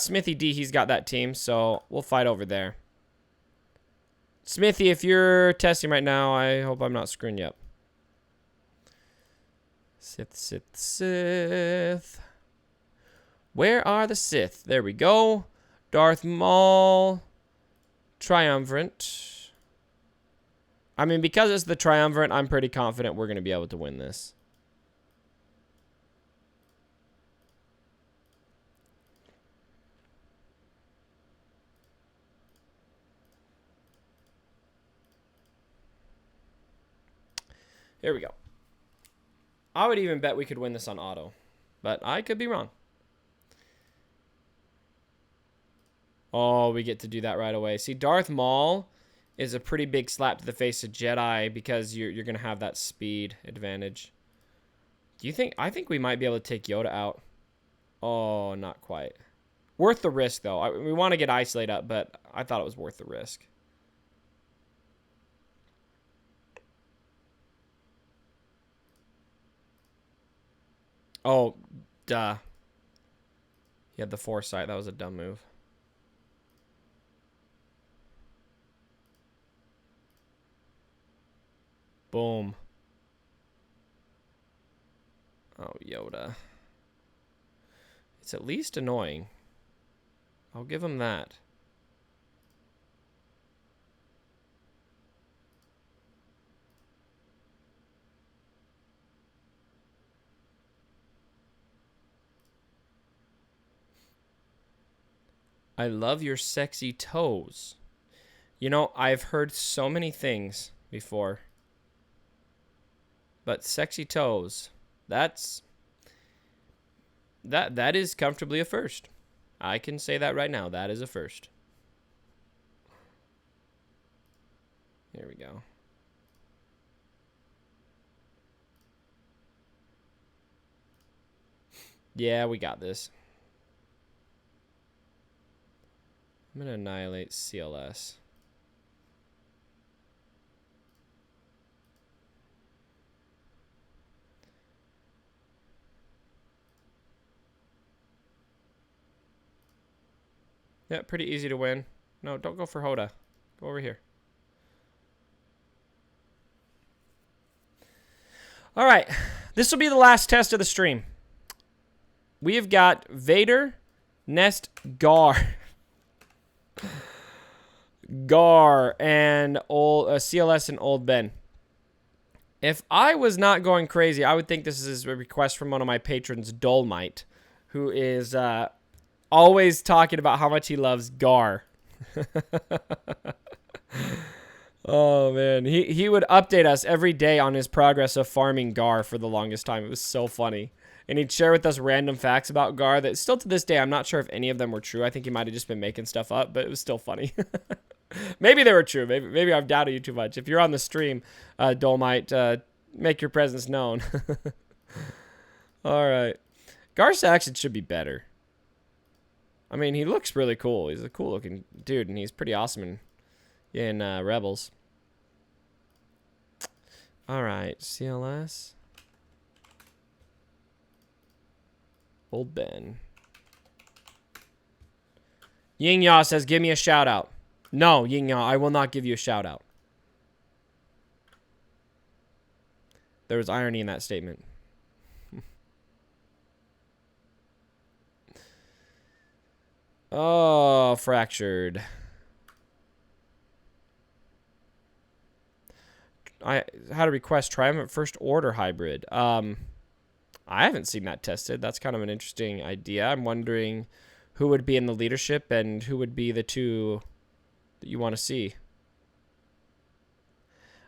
Smithy D. He's got that team, so we'll fight over there. Smithy, if you're testing right now, I hope I'm not screwing you up. Sith. Where are the Sith? There we go. Darth Maul. Triumvirate. I mean, because it's the Triumvirate, I'm pretty confident we're going to be able to win this. Here we go. I would even bet we could win this on auto, but I could be wrong. Oh, we get to do that right away. See, Darth Maul is a pretty big slap to the face of Jedi because you're going to have that speed advantage. Do you think... I think we might be able to take Yoda out. Oh, not quite. Worth the risk, though. We want to get Isolate up, but I thought it was worth the risk. Oh, duh. He had the foresight. That was a dumb move. Boom. Oh, Yoda. It's at least annoying. I'll give him that. I love your sexy toes. You know, I've heard so many things before. But sexy toes, that is comfortably a first. I can say that right now. That is a first. Here we go. Yeah, we got this. I'm going to annihilate CLS. Yeah, pretty easy to win. No, don't go for Hoda. Go over here. All right. This will be the last test of the stream. We have got Vader, Nest, Gar. Gar, and old CLS and Old Ben. If I was not going crazy, I would think this is a request from one of my patrons, Dolmite, who is always talking about how much he loves Gar. Oh, man. He would update us every day on his progress of farming Gar for the longest time. It was so funny. And he'd share with us random facts about Gar that still to this day, I'm not sure if any of them were true. I think he might have just been making stuff up, but it was still funny. Maybe they were true. Maybe I've doubted you too much. If you're on the stream, Dolmite, make your presence known. All right. Gar Saxon should be better. I mean, he looks really cool. He's a cool-looking dude, and he's pretty awesome in Rebels. All right, CLS. Old Ben. Ying Ya says, give me a shout-out. No, Ying Ya, I will not give you a shout-out. There was irony in that statement. Oh, fractured. I had a request, Traya and First Order hybrid. I haven't seen that tested. That's kind of an interesting idea. I'm wondering who would be in the leadership and who would be the two that you want to see.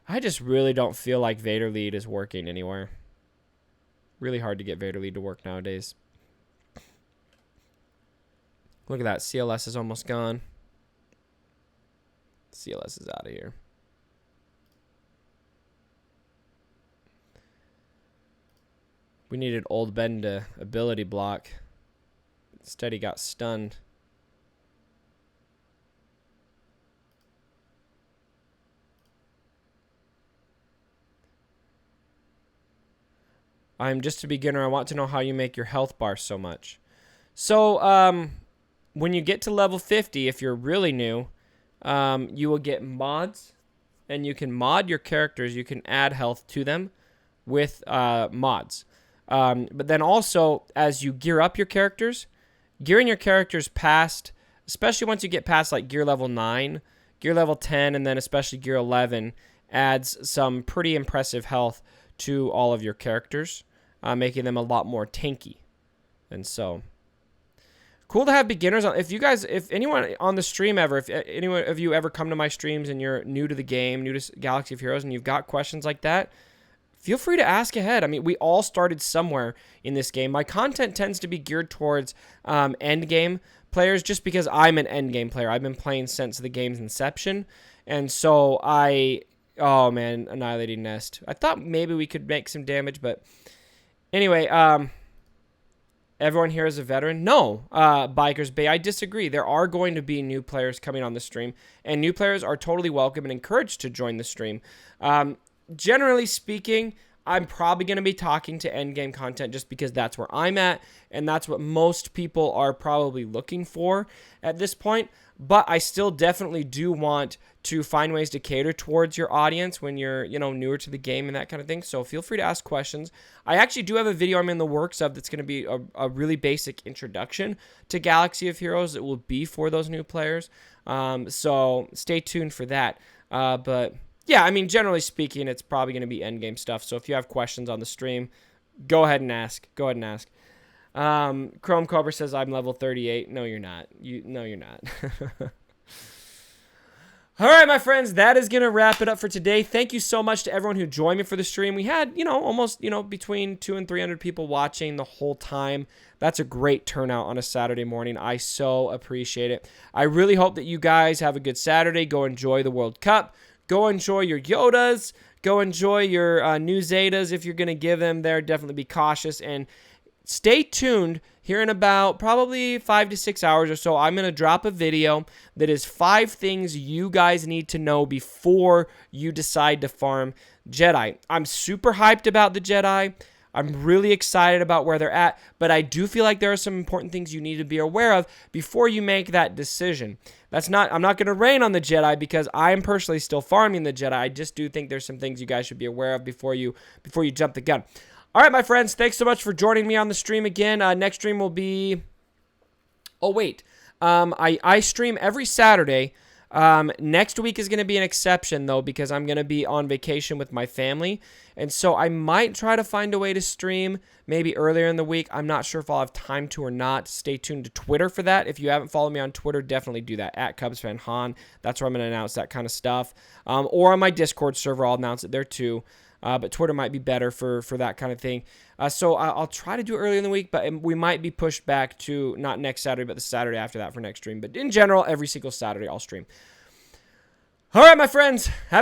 I just really don't feel like Vader lead is working anywhere. Really hard to get Vader lead to work nowadays. Look at that. CLS is almost gone. CLS is out of here. We needed Old Ben to ability block. Instead, he got stunned. I'm just a beginner. I want to know how you make your health bar so much. So, when you get to level 50, if you're really new, you will get mods. And you can mod your characters. You can add health to them with mods. But then also, as you gear up your characters, gearing your characters past, especially once you get past like gear level 9, gear level 10, and then especially gear 11, adds some pretty impressive health to all of your characters, making them a lot more tanky. And so, cool to have beginners on. If anyone on the stream ever, if anyone of you ever come to my streams and you're new to the game, new to Galaxy of Heroes, and you've got questions like that, feel free to ask ahead. I mean, we all started somewhere in this game. My content tends to be geared towards end game, players just because I'm an endgame player. I've been playing since the game's inception. And so oh man, Annihilating Nest. I thought maybe we could make some damage, but anyway, everyone here is a veteran? No, Bikers Bay, I disagree. There are going to be new players coming on the stream, and new players are totally welcome and encouraged to join the stream. Generally speaking, I'm probably going to be talking to endgame content just because that's where I'm at, and that's what most people are probably looking for at this point. But I still definitely do want to find ways to cater towards your audience when you're, newer to the game and that kind of thing. So feel free to ask questions. I actually do have a video I'm in the works of that's going to be a really basic introduction to Galaxy of Heroes. It will be for those new players. So stay tuned for that. But yeah, I mean, generally speaking, it's probably going to be endgame stuff. So if you have questions on the stream, go ahead and ask. Chrome Cobra says I'm level 38. No, you're not. No, you're not. All right, my friends, that is going to wrap it up for today. Thank you so much to everyone who joined me for the stream. We had, almost, between 200 and 300 people watching the whole time. That's a great turnout on a Saturday morning. I so appreciate it. I really hope that you guys have a good Saturday. Go enjoy the World Cup. Go enjoy your Yodas. Go enjoy your new Zetas if you're going to give them there. Definitely be cautious and stay tuned. Here in about probably 5 to 6 hours or so, I'm going to drop a video that is 5 things you guys need to know before you decide to farm Jedi. I'm super hyped about the Jedi. I'm really excited about where they're at, but I do feel like there are some important things you need to be aware of before you make that decision. I'm not going to rain on the Jedi because I'm personally still farming the Jedi. I just do think there's some things you guys should be aware of before you jump the gun. All right, my friends, thanks so much for joining me on the stream again. Next stream will be... Oh, wait. I stream every Saturday. Next week is going to be an exception, though, because I'm going to be on vacation with my family. And so I might try to find a way to stream maybe earlier in the week. I'm not sure if I'll have time to or not. Stay tuned to Twitter for that. If you haven't followed me on Twitter, definitely do that, @CubsFanHan. That's where I'm going to announce that kind of stuff. Or on my Discord server, I'll announce it there, too. But Twitter might be better for that kind of thing. So I'll try to do it early in the week, but we might be pushed back to not next Saturday, but the Saturday after that for next stream. But in general, every single Saturday I'll stream. All right, my friends, have